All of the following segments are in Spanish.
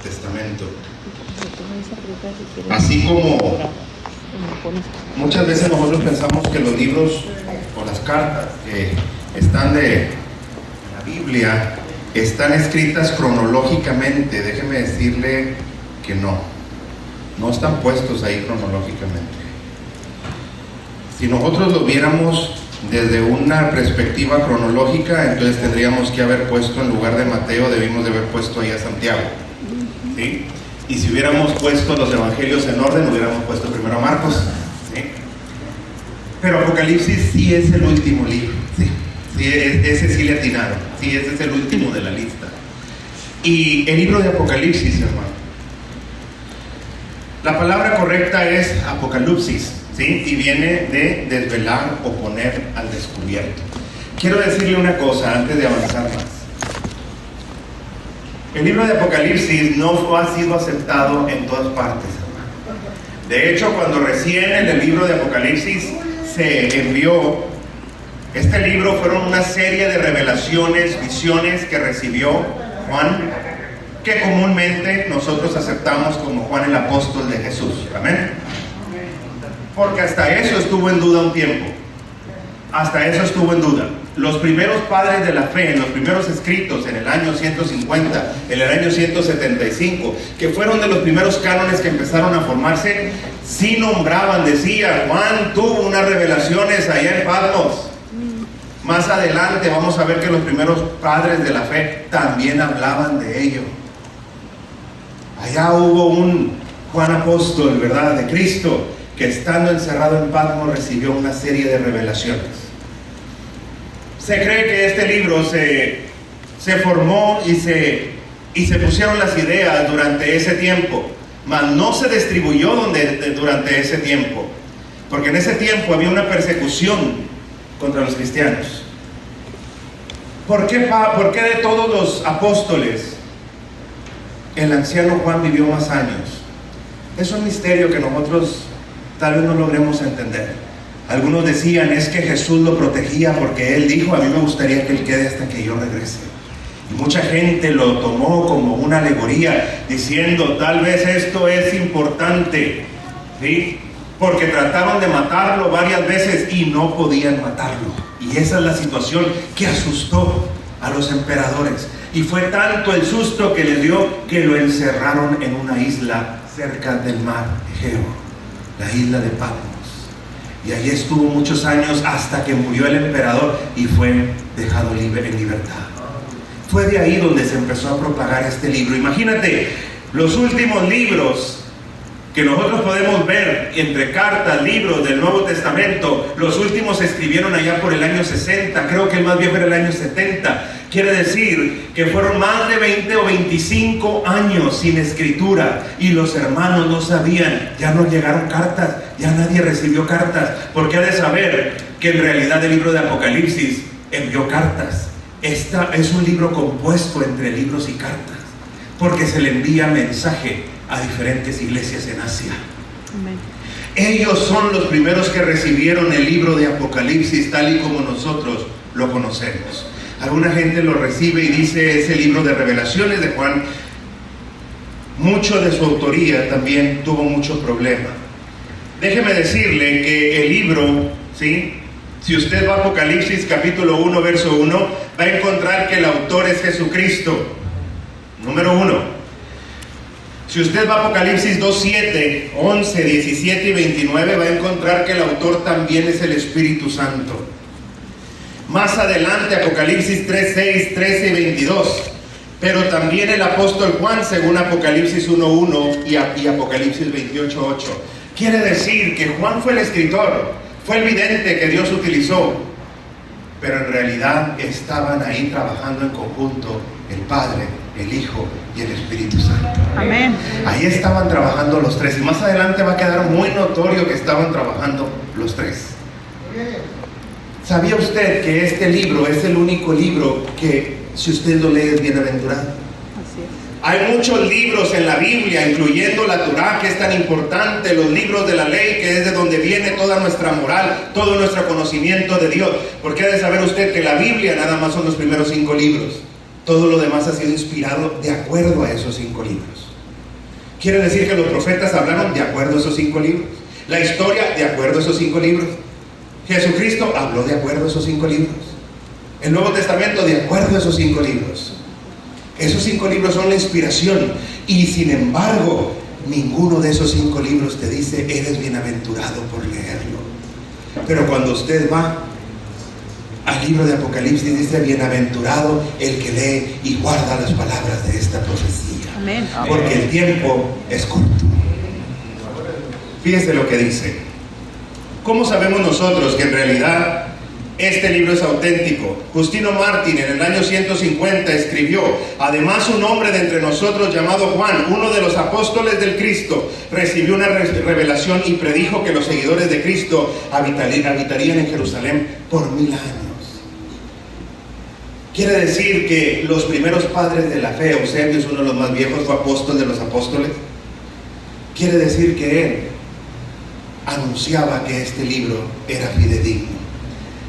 Testamento. Así como muchas veces nosotros pensamos que los libros o las cartas que están de la Biblia están escritas cronológicamente, déjeme decirle que no están puestos ahí cronológicamente. Si nosotros lo viéramos desde una perspectiva cronológica, entonces tendríamos que haber puesto, en lugar de Mateo, debimos de haber puesto ahí a Santiago, ¿sí? Y si hubiéramos puesto los evangelios en orden, hubiéramos puesto primero a Marcos, ¿sí? Pero Apocalipsis sí es el último libro, ¿sí? Sí, ese sí le atinaron, sí, ese es el último de la lista. Y el libro de Apocalipsis, hermano, la palabra correcta es apocalipsis, ¿sí? Y viene de desvelar o poner al descubierto. Quiero decirle una cosa antes de avanzar más. El libro de Apocalipsis no ha sido aceptado en todas partes, hermano. De hecho, cuando recién en el libro de Apocalipsis se envió, este libro fueron una serie de revelaciones, visiones que recibió Juan, que comúnmente nosotros aceptamos como Juan el apóstol de Jesús. Amén. Porque hasta eso estuvo en duda un tiempo. Hasta eso estuvo en duda. Los primeros padres de la fe, en los primeros escritos en el año 150, en el año 175, que fueron de los primeros cánones que empezaron a formarse, sí nombraban, decía, Juan tuvo unas revelaciones allá en Patmos. Más adelante vamos a ver que los primeros padres de la fe también hablaban de ello. Allá hubo un Juan apóstol, ¿verdad?, de Cristo, que estando encerrado en Patmos recibió una serie de revelaciones. Se cree que este libro se formó y se pusieron las ideas durante ese tiempo, mas no se distribuyó durante ese tiempo, porque en ese tiempo había una persecución contra los cristianos. ¿Por qué de todos los apóstoles el anciano Juan vivió más años? Es un misterio que nosotros tal vez no logremos entender. Algunos decían, es que Jesús lo protegía porque él dijo, a mí me gustaría que él quede hasta que yo regrese. Y mucha gente lo tomó como una alegoría, diciendo, tal vez esto es importante, ¿sí? Porque trataron de matarlo varias veces y no podían matarlo. Y esa es la situación que asustó a los emperadores. Y fue tanto el susto que les dio que lo encerraron en una isla cerca del mar Egeo, la isla de Patmos. Y allí estuvo muchos años hasta que murió el emperador y fue dejado libre en libertad. Fue de ahí donde se empezó a propagar este libro. Imagínate, los últimos libros que nosotros podemos ver entre cartas, libros del Nuevo Testamento, los últimos se escribieron allá por el año 60, creo que el más viejo era el año 70. Quiere decir que fueron más de 20 o 25 años sin escritura y los hermanos no sabían, ya no llegaron cartas, ya nadie recibió cartas, porque ha de saber que en realidad el libro de Apocalipsis envió cartas. Esta es un libro compuesto entre libros y cartas, porque se le envía mensaje a diferentes iglesias en Asia. Amén. Ellos son los primeros que recibieron el libro de Apocalipsis tal y como nosotros lo conocemos. Alguna gente lo recibe y dice es el libro de revelaciones de Juan. Mucho de su autoría también tuvo mucho problema. Déjeme decirle que el libro, ¿sí?, si usted va a Apocalipsis capítulo 1 verso 1, va a encontrar que el autor es Jesucristo, número 1. Si usted va a Apocalipsis 2, 7, 11, 17 y 29, va a encontrar que el autor también es el Espíritu Santo. Más adelante, Apocalipsis 3, 6, 13 y 22. Pero también el apóstol Juan, según Apocalipsis 1, 1 y Apocalipsis 28, 8. Quiere decir que Juan fue el escritor, fue el vidente que Dios utilizó, pero en realidad estaban ahí trabajando en conjunto el Padre, el Hijo y el Espíritu Santo. Amén. Ahí estaban trabajando los tres, y más adelante va a quedar muy notorio que estaban trabajando los tres. ¿Sabía usted que este libro es el único libro que, si usted lo lee, es bienaventurado? Así es. Hay muchos libros en la Biblia, incluyendo la Torá, que es tan importante, los libros de la ley, que es de donde viene toda nuestra moral, todo nuestro conocimiento de Dios. Porque ha de saber usted que la Biblia nada más son los primeros 5 libros. Todo lo demás ha sido inspirado de acuerdo a esos 5 libros. Quiere decir que los profetas hablaron de acuerdo a esos 5 libros. La historia de acuerdo a esos 5 libros. Jesucristo habló de acuerdo a esos 5 libros. El Nuevo Testamento de acuerdo a esos 5 libros. Esos 5 libros son la inspiración. Y sin embargo, ninguno de esos 5 libros te dice eres bienaventurado por leerlo. Pero cuando usted va al libro de Apocalipsis, dice bienaventurado el que lee y guarda las palabras de esta profecía. Amén. Porque el tiempo es corto. Fíjese lo que dice. ¿Cómo sabemos nosotros que en realidad este libro es auténtico? Justino Mártir en el año 150 escribió: además un hombre de entre nosotros llamado Juan, uno de los apóstoles del Cristo, recibió una revelación y predijo que los seguidores de Cristo habitarían en Jerusalén por 1000 años. Quiere decir que los primeros padres de la fe, Eusebio es uno de los más viejos, fue apóstol de los apóstoles. Quiere decir que él anunciaba que este libro era fidedigno.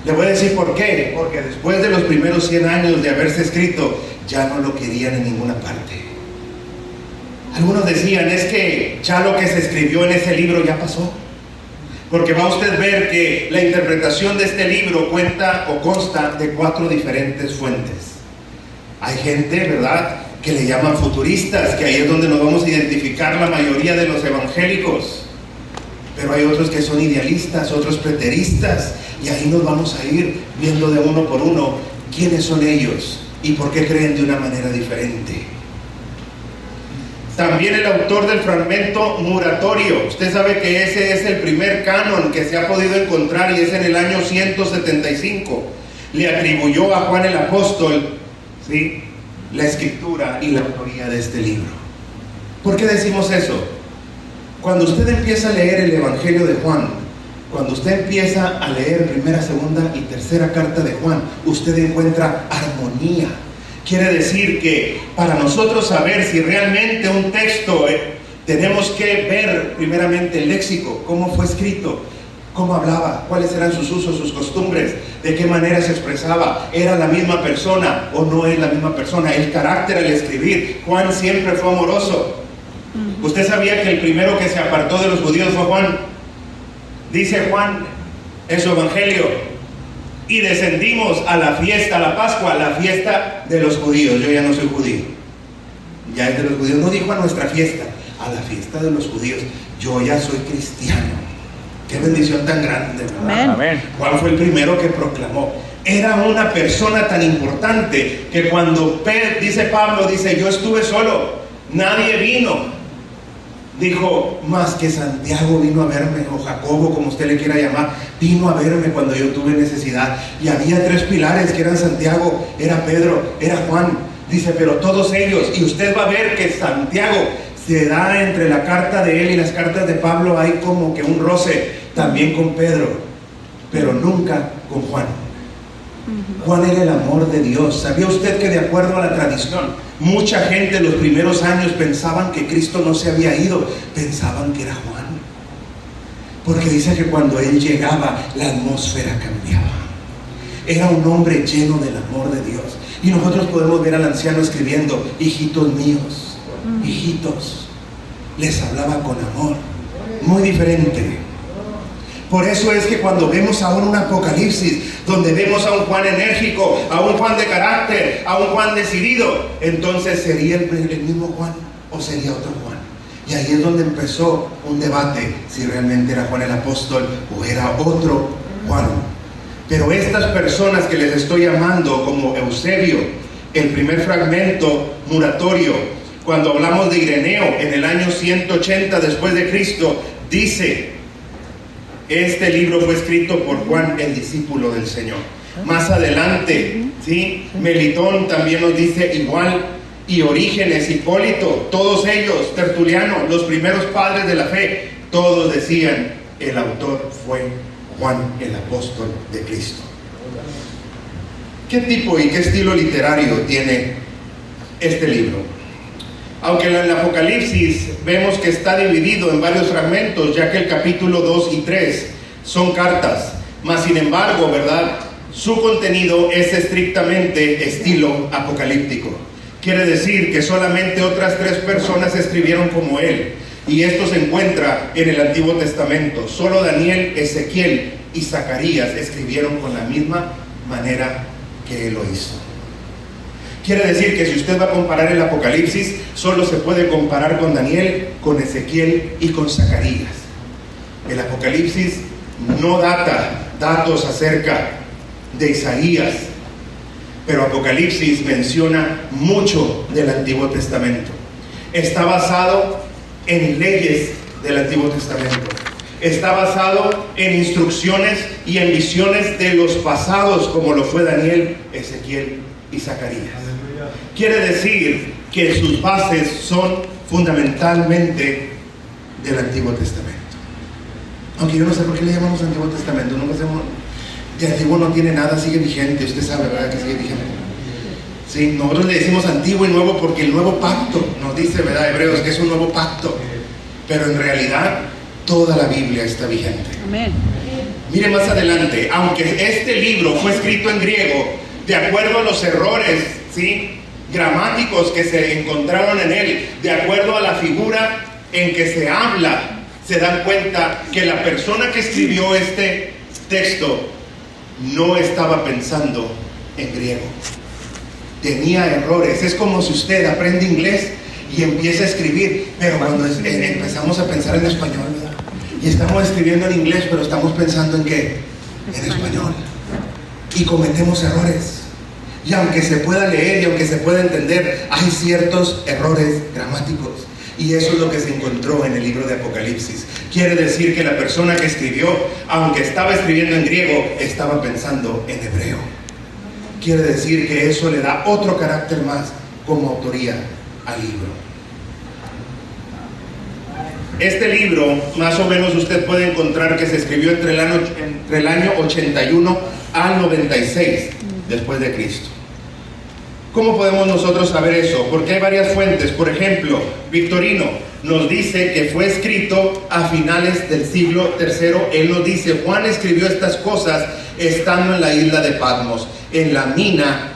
Le voy a decir por qué. Porque después de los primeros 100 años de haberse escrito, ya no lo querían en ninguna parte. Algunos decían, es que ya lo que se escribió en ese libro ya pasó. Porque va usted a ver que la interpretación de este libro cuenta o consta de 4 diferentes fuentes. Hay gente, ¿verdad?, que le llaman futuristas, que ahí es donde nos vamos a identificar la mayoría de los evangélicos. Pero hay otros que son idealistas, otros preteristas, y ahí nos vamos a ir viendo de uno por uno quiénes son ellos y por qué creen de una manera diferente. También el autor del fragmento Muratorio, usted sabe que ese es el primer canon que se ha podido encontrar y es en el año 175. Le atribuyó a Juan el apóstol, ¿sí?, la escritura y la autoría de este libro. ¿Por qué decimos eso? Cuando usted empieza a leer el Evangelio de Juan, cuando usted empieza a leer primera, segunda y tercera carta de Juan, usted encuentra armonía. Quiere decir que para nosotros saber si realmente un texto, tenemos que ver primeramente el léxico, cómo fue escrito, cómo hablaba, cuáles eran sus usos, sus costumbres, de qué manera se expresaba, era la misma persona o no es la misma persona, el carácter al escribir. Juan siempre fue amoroso. ¿Usted sabía que el primero que se apartó de los judíos fue Juan? Dice Juan en su evangelio: y descendimos a la fiesta, a la Pascua, la fiesta de los judíos. Yo ya no soy judío, ya es de los judíos. No dijo a nuestra fiesta, a la fiesta de los judíos. Yo ya soy cristiano. Qué bendición tan grande, ¿verdad? Amén. Juan fue el primero que proclamó. Era una persona tan importante que cuando dice Pablo, dice, yo estuve solo, nadie vino. Dijo, más que Santiago vino a verme, o Jacobo, como usted le quiera llamar, vino a verme cuando yo tuve necesidad. Y había 3 pilares que eran Santiago, era Pedro, era Juan. Dice, pero todos ellos, y usted va a ver que Santiago se da entre la carta de él y las cartas de Pablo, hay como que un roce también con Pedro, pero nunca con Juan. Juan era el amor de Dios. ¿Sabía usted que de acuerdo a la tradición, mucha gente en los primeros años pensaban que Cristo no se había ido, pensaban que era Juan? Porque dice que cuando él llegaba, la atmósfera cambiaba. Era un hombre lleno del amor de Dios. Y nosotros podemos ver al anciano escribiendo, hijitos míos, hijitos. Les hablaba con amor, muy diferente. Por eso es que cuando vemos ahora un Apocalipsis, donde vemos a un Juan enérgico, a un Juan de carácter, a un Juan decidido, entonces ¿sería el mismo Juan o sería otro Juan? Y ahí es donde empezó un debate, si realmente era Juan el apóstol o era otro Juan. Pero estas personas que les estoy llamando, como Eusebio, el primer fragmento Muratorio, cuando hablamos de Ireneo, en el año 180 después de Cristo, dice, este libro fue escrito por Juan, el discípulo del Señor. Más adelante, ¿sí?, Melitón también nos dice igual, y Orígenes, Hipólito, todos ellos, Tertuliano, los primeros padres de la fe, todos decían, el autor fue Juan, el apóstol de Cristo. ¿Qué tipo y qué estilo literario tiene este libro? Aunque en el Apocalipsis vemos que está dividido en varios fragmentos, ya que el capítulo 2 y 3 son cartas, mas sin embargo, ¿verdad?, su contenido es estrictamente estilo apocalíptico. Quiere decir que solamente otras 3 personas escribieron como él. Y esto se encuentra en el Antiguo Testamento. Solo Daniel, Ezequiel y Zacarías escribieron con la misma manera que él lo hizo. Quiere decir que si usted va a comparar el Apocalipsis, solo se puede comparar con Daniel, con Ezequiel y con Zacarías. El Apocalipsis no data datos acerca de Isaías, pero Apocalipsis menciona mucho del Antiguo Testamento. Está basado en leyes del Antiguo Testamento. Está basado en instrucciones y en visiones de los pasados, como lo fue Daniel, Ezequiel y Zacarías. Quiere decir que sus bases son fundamentalmente del Antiguo Testamento. Aunque yo no sé por qué le llamamos Antiguo Testamento. Nunca sabemos. De antiguo no tiene nada, sigue vigente. Usted sabe, ¿verdad? Que sigue vigente. Sí, nosotros le decimos antiguo y nuevo porque el nuevo pacto nos dice, ¿verdad? Hebreos, que es un nuevo pacto. Pero en realidad toda la Biblia está vigente. Amén. Mire más adelante, aunque este libro fue escrito en griego, de acuerdo a los errores, ¿sí?, gramáticos que se encontraron en él, de acuerdo a la figura en que se habla, se dan cuenta que la persona que escribió este texto no estaba pensando en griego. Tenía errores. Es como si usted aprende inglés y empieza a escribir, pero cuando empezamos a pensar en español, ¿verdad? Y estamos escribiendo en inglés, pero estamos pensando en ¿qué? En español. Y cometemos errores. Y aunque se pueda leer y aunque se pueda entender, hay ciertos errores gramáticos. Y eso es lo que se encontró en el libro de Apocalipsis. Quiere decir que la persona que escribió, aunque estaba escribiendo en griego, estaba pensando en hebreo. Quiere decir que eso le da otro carácter más como autoría al libro. Este libro, más o menos usted puede encontrar que se escribió entre el año 81 al 96 después de Cristo. ¿Cómo podemos nosotros saber eso? Porque hay varias fuentes. Por ejemplo, Victorino nos dice que fue escrito a finales del siglo III. Él nos dice, Juan escribió estas cosas estando en la isla de Patmos, en la mina,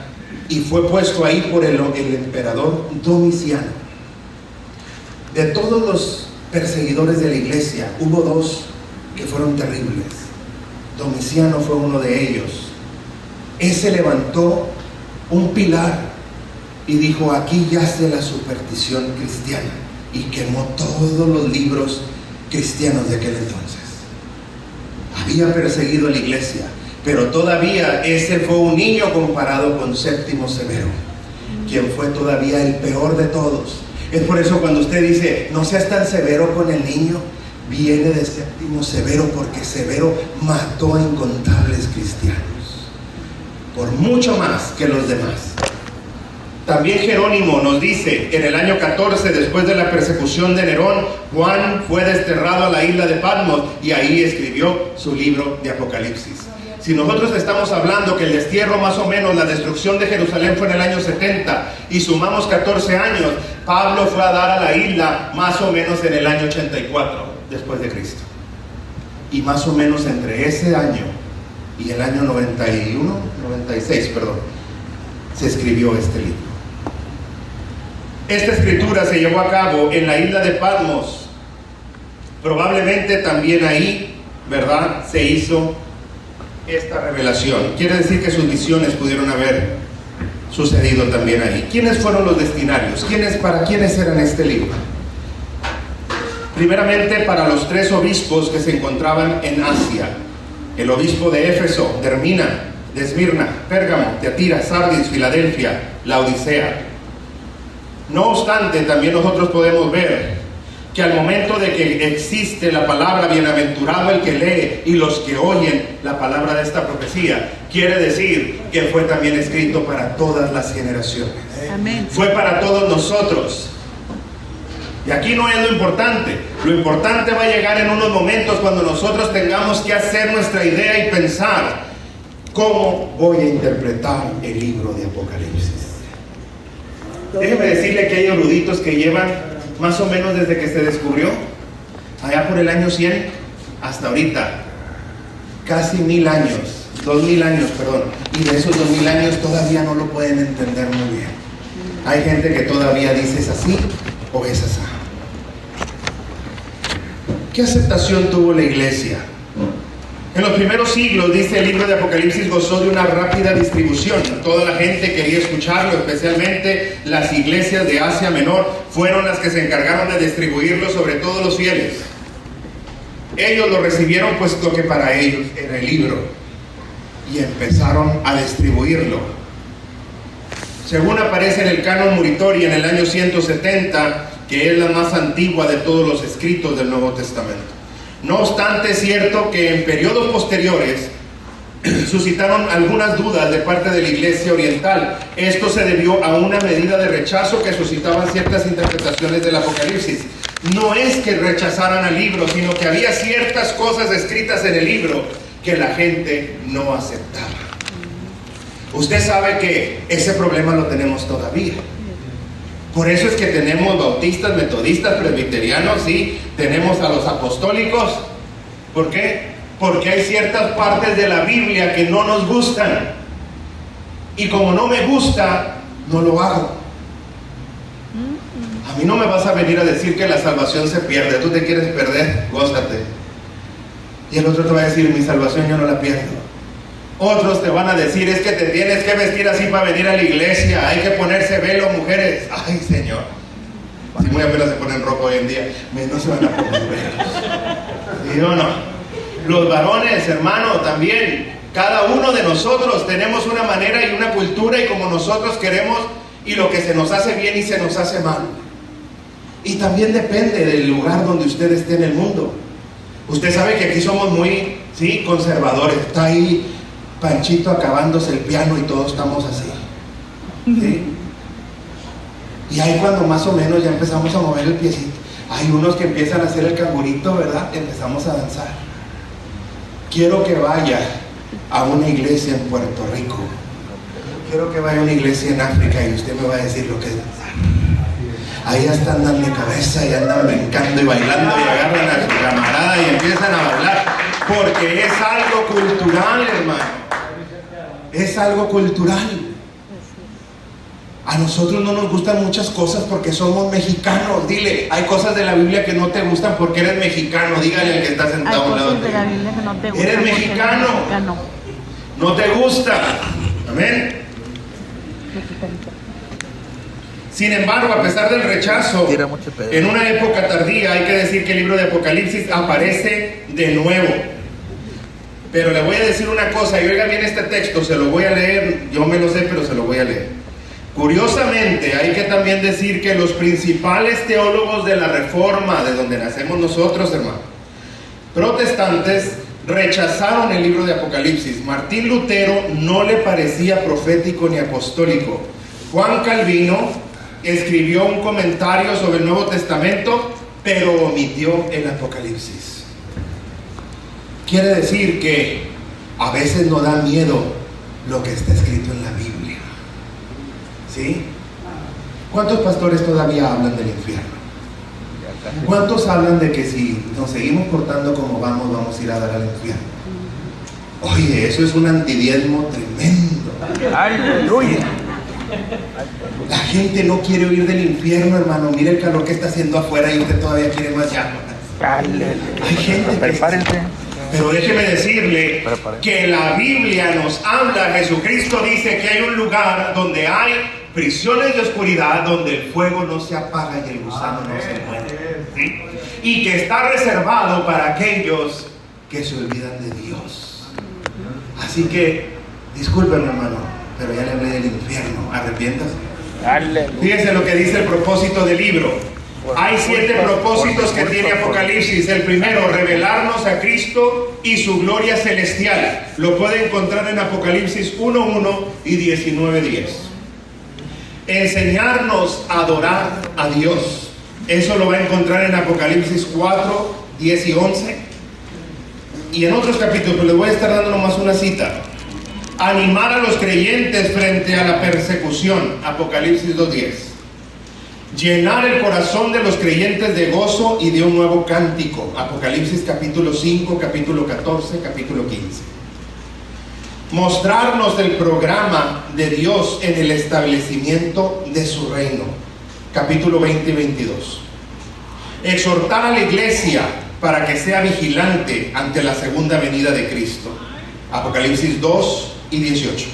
y fue puesto ahí por el emperador Domiciano. De todos los perseguidores de la iglesia, hubo 2 que fueron terribles. Domiciano fue uno de ellos. Ese levantó un pilar y dijo, aquí yace la superstición cristiana, y quemó todos los libros cristianos de aquel entonces. Había perseguido a la iglesia, pero todavía ese fue un niño comparado con Séptimo Severo, quien fue todavía el peor de todos. Es por eso cuando usted dice, no seas tan severo con el niño, viene de Séptimo Severo, porque Severo mató a incontables cristianos, por mucho más que los demás. También Jerónimo nos dice, en el año 14, después de la persecución de Nerón, Juan fue desterrado a la isla de Patmos y ahí escribió su libro de Apocalipsis. Si nosotros estamos hablando que el destierro, más o menos, la destrucción de Jerusalén fue en el año 70 y sumamos 14 años, Pablo fue a dar a la isla más o menos en el año 84 después de Cristo. Y más o menos entre ese año y el año 96, se escribió este libro. Esta escritura se llevó a cabo en la isla de Patmos. Probablemente también ahí, ¿verdad?, se hizo esta revelación. Quiere decir que sus visiones pudieron haber sucedido también ahí. ¿Quiénes fueron los destinarios? ¿Para quiénes eran este libro? Primeramente para los 3 obispos que se encontraban en Asia: el obispo de Éfeso, de Esmirna, Pérgamo, Teatira, Sardis, Filadelfia, Laodicea. No obstante, también nosotros podemos ver que al momento de que existe la palabra bienaventurado el que lee y los que oyen la palabra de esta profecía, quiere decir que fue también escrito para todas las generaciones. Amén. Fue para todos nosotros. Y aquí no es lo importante. Lo importante va a llegar en unos momentos cuando nosotros tengamos que hacer nuestra idea y pensar, ¿cómo voy a interpretar el libro de Apocalipsis? Déjeme decirle que hay eruditos que llevan más o menos desde que se descubrió, allá por el año 100 hasta ahorita, casi 2000 años, y de esos 2000 años todavía no lo pueden entender muy bien. Hay gente que todavía dice es así o es así. ¿Qué aceptación tuvo la iglesia? En los primeros siglos, dice el libro de Apocalipsis, gozó de una rápida distribución. Toda la gente quería escucharlo, especialmente las iglesias de Asia Menor fueron las que se encargaron de distribuirlo sobre todos los fieles. Ellos lo recibieron puesto que para ellos era el libro y empezaron a distribuirlo. Según aparece en el Canon Muratori en el año 170, que es la más antigua de todos los escritos del Nuevo Testamento. No obstante, es cierto que en periodos posteriores suscitaron algunas dudas de parte de la iglesia oriental. Esto se debió a una medida de rechazo que suscitaban ciertas interpretaciones del Apocalipsis. No es que rechazaran al libro, sino que había ciertas cosas escritas en el libro que la gente no aceptaba. Usted sabe que ese problema lo tenemos todavía. Por eso es que tenemos bautistas, metodistas, presbiterianos, sí, tenemos a los apostólicos. ¿Por qué? Porque hay ciertas partes de la Biblia que no nos gustan. Y como no me gusta, no lo hago. A mí no me vas a venir a decir que la salvación se pierde. Tú te quieres perder, gózate. Y el otro te va a decir, mi salvación yo no la pierdo. Otros te van a decir, es que te tienes que vestir así para venir a la iglesia, hay que ponerse velo, mujeres. Ay, Señor, si muy apenas se ponen ropa hoy en día, no se van a poner velos. ¿Sí o no? Los varones, hermano, también, cada uno de nosotros tenemos una manera y una cultura y como nosotros queremos y lo que se nos hace bien y se nos hace mal. Y también depende del lugar donde usted esté en el mundo. Usted sabe que aquí somos muy, sí, conservadores. Está ahí Panchito acabándose el piano y todos estamos así, ¿sí? Y ahí cuando más o menos ya empezamos a mover el piecito, hay unos que empiezan a hacer el cangurito, ¿verdad? Empezamos a danzar. Quiero que vaya a una iglesia en Puerto Rico, quiero que vaya a una iglesia en África y usted me va a decir lo que es danzar. Ahí hasta andan de cabeza y andan brincando y bailando y agarran a su camarada y empiezan a bailar, porque es algo cultural, hermano. Es algo cultural. A nosotros no nos gustan muchas cosas porque somos mexicanos. Dile, hay cosas de la Biblia que no te gustan porque eres mexicano. Dígale al que está sentado a un lado de la Biblia que no te gustan. Eres mexicano. No te gusta. Amén. Sin embargo, a pesar del rechazo, en una época tardía, hay que decir que el libro de Apocalipsis aparece de nuevo. Pero le voy a decir una cosa, y oiga bien este texto, se lo voy a leer, yo me lo sé, pero se lo voy a leer. Curiosamente, hay que también decir que los principales teólogos de la Reforma, de donde nacemos nosotros, hermano, protestantes, rechazaron el libro de Apocalipsis. Martín Lutero no le parecía profético ni apostólico. Juan Calvino escribió un comentario sobre el Nuevo Testamento, pero omitió el Apocalipsis. Quiere decir que a veces nos da miedo lo que está escrito en la Biblia. ¿Sí? ¿Cuántos pastores todavía hablan del infierno? ¿Cuántos hablan de que si nos seguimos portando como vamos, vamos a ir a dar al infierno? Oye, eso es un antidiezmo tremendo. ¡Aleluya! La gente no quiere huir del infierno, hermano. Mire el calor que está haciendo afuera y usted todavía quiere más llamas. Hay gente que... Prepárense. Pero déjeme decirle que la Biblia nos habla, Jesucristo dice que hay un lugar donde hay prisiones de oscuridad, donde el fuego no se apaga y el gusano no se muere, ¿sí? Y que está reservado para aquellos que se olvidan de Dios. Así que, discúlpenme, hermano, pero ya le hablé del infierno, arrepiéntase. Fíjense lo que dice el propósito del libro. Hay 7 propósitos que tiene Apocalipsis. El primero, revelarnos a Cristo y su gloria celestial. Lo puede encontrar en Apocalipsis 1:1 y 19:10. Enseñarnos a adorar a Dios. Eso lo va a encontrar en Apocalipsis 4:10 y 11. Y en otros capítulos, les voy a estar dando nomás una cita. Animar a los creyentes frente a la persecución. Apocalipsis 2:10. Llenar el corazón de los creyentes de gozo y de un nuevo cántico. Apocalipsis capítulo 5, capítulo 14, capítulo 15. mostrarnos el programa de Dios en el establecimiento de su reino. Capítulo 20 y 22. Exhortar a la iglesia para que sea vigilante ante la segunda venida de Cristo. Apocalipsis 2 y 18.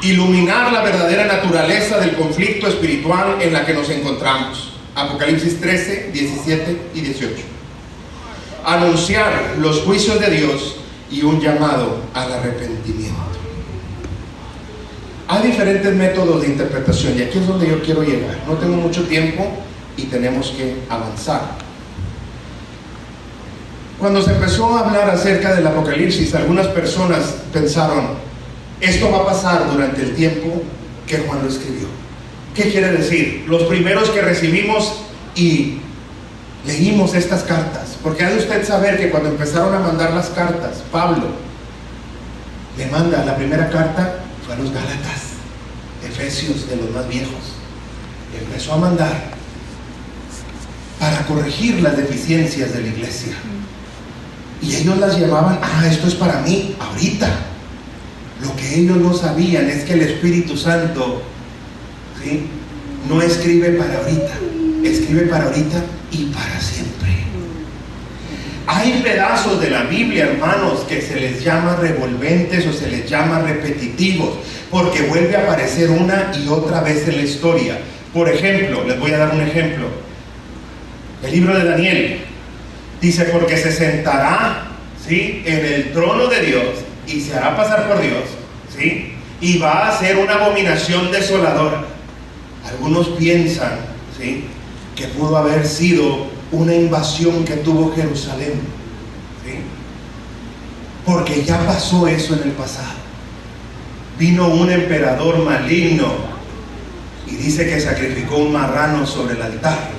Iluminar la verdadera naturaleza del conflicto espiritual en la que nos encontramos. Apocalipsis 13, 17 y 18. Anunciar los juicios de Dios y un llamado al arrepentimiento. Hay diferentes métodos de interpretación y aquí es donde yo quiero llegar. No tengo mucho tiempo y tenemos que avanzar. Cuando se empezó a hablar acerca del Apocalipsis, algunas personas pensaron, esto va a pasar durante el tiempo que Juan lo escribió. ¿Qué quiere decir? Los primeros que recibimos y leímos estas cartas, porque ha de usted saber que cuando empezaron a mandar las cartas, Pablo le manda la primera carta, fue a los Gálatas, Efesios, de los más viejos. Empezó a mandar para corregir las deficiencias de la iglesia. Y ellos las llamaban, esto es para mí, ahorita. Lo que ellos no sabían es que el Espíritu Santo, ¿sí?, no escribe para ahorita, escribe para ahorita y para siempre. Hay pedazos de la Biblia, hermanos, que se les llama revolventes o se les llama repetitivos, porque vuelve a aparecer una y otra vez en la historia. Por ejemplo, les voy a dar un ejemplo. El libro de Daniel dice, porque se sentará, ¿sí?, en el trono de Dios y se hará pasar por Dios, ¿sí?, y va a ser una abominación desoladora. Algunos piensan, ¿sí?, que pudo haber sido una invasión que tuvo Jerusalén, ¿sí?, porque ya pasó eso en el pasado. Vino un emperador maligno y dice que sacrificó un marrano sobre el altar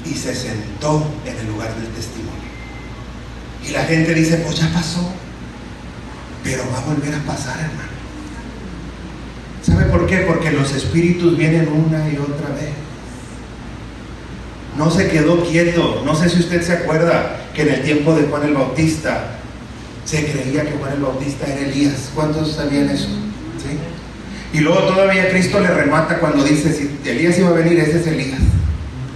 y se sentó en el lugar del testimonio. Y la gente dice, pues ya pasó, pero va a volver a pasar, hermano. ¿Sabe por qué? Porque los espíritus vienen una y otra vez. No se quedó quieto. No sé si usted se acuerda que en el tiempo de Juan el Bautista se creía que Juan el Bautista era Elías. ¿Cuántos sabían eso? ¿Sí? Y luego todavía Cristo le remata cuando dice, si Elías iba a venir, ese es Elías.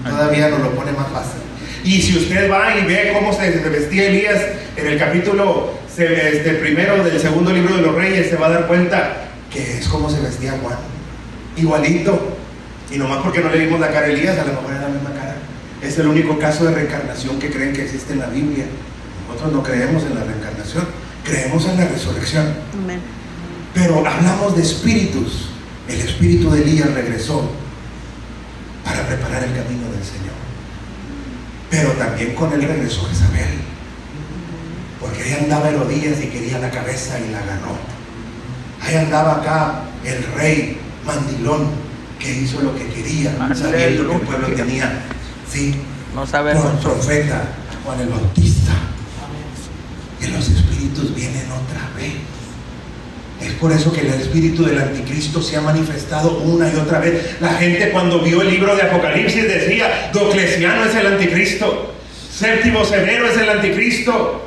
Todavía nos lo pone más fácil. Y si usted va y ve cómo se vestía Elías en el capítulo primero del segundo libro de los Reyes, se va a dar cuenta que es como se vestía Juan, igualito. Y nomás porque no le vimos la cara a Elías, a lo mejor era la misma cara. Es el único caso de reencarnación que creen que existe en la Biblia. Nosotros no creemos en la reencarnación, creemos en la resurrección. Amén. Pero hablamos de espíritus. El espíritu de Elías regresó para preparar el camino del Señor. Pero también con él regresó Jezabel, porque ahí andaba Herodías y quería la cabeza y la ganó. Ahí andaba acá el rey mandilón que hizo lo que quería, sabiendo que el pueblo tenía, sí, no saber por profeta Juan el Bautista. Y los espíritus vienen otra vez. Es por eso que el espíritu del anticristo se ha manifestado una y otra vez. La gente cuando vio el libro de Apocalipsis decía, Diocleciano es el anticristo, Séptimo Severo es el anticristo.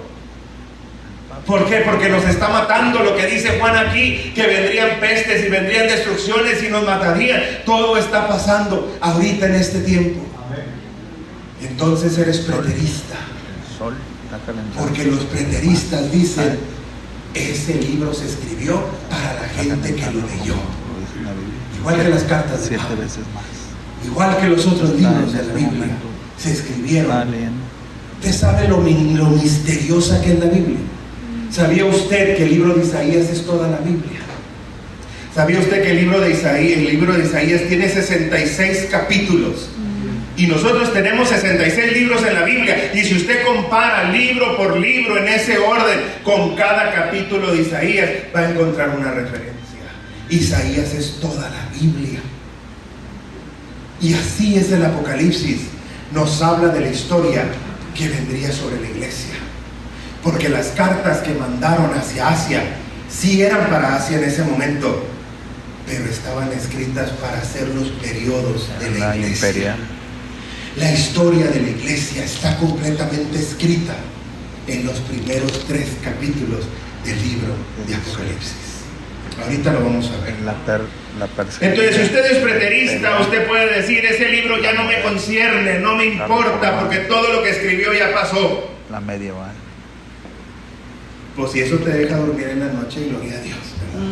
¿Por qué? Porque nos está matando. Lo que dice Juan aquí, que vendrían pestes y vendrían destrucciones y nos matarían. Todo está pasando ahorita en este tiempo. Entonces eres preterista, porque los preteristas dicen, ese libro se escribió para la gente que lo leyó, igual que las cartas de Pablo, igual que los otros libros de la Biblia se escribieron. ¿Usted sabe lo misteriosa que es la Biblia? ¿Sabía usted que el libro de Isaías es toda la Biblia? ¿Sabía usted que el libro de Isaías tiene 66 capítulos? Y nosotros tenemos 66 libros en la Biblia. Y si usted compara libro por libro en ese orden con cada capítulo de Isaías, va a encontrar una referencia. Isaías es toda la Biblia. Y así es el Apocalipsis. Nos habla de la historia que vendría sobre la iglesia. Porque las cartas que mandaron hacia Asia sí eran para Asia en ese momento, pero estaban escritas para hacer los periodos de la iglesia imperial. La historia de la iglesia está completamente escrita en los primeros 3 capítulos del libro de Apocalipsis. Ahorita lo vamos a ver. Entonces, si usted es preterista, usted puede decir, ese libro ya no me concierne, no me importa, porque todo lo que escribió ya pasó. La medieval. Pues si eso te deja dormir en la noche, gloria a Dios, ¿verdad?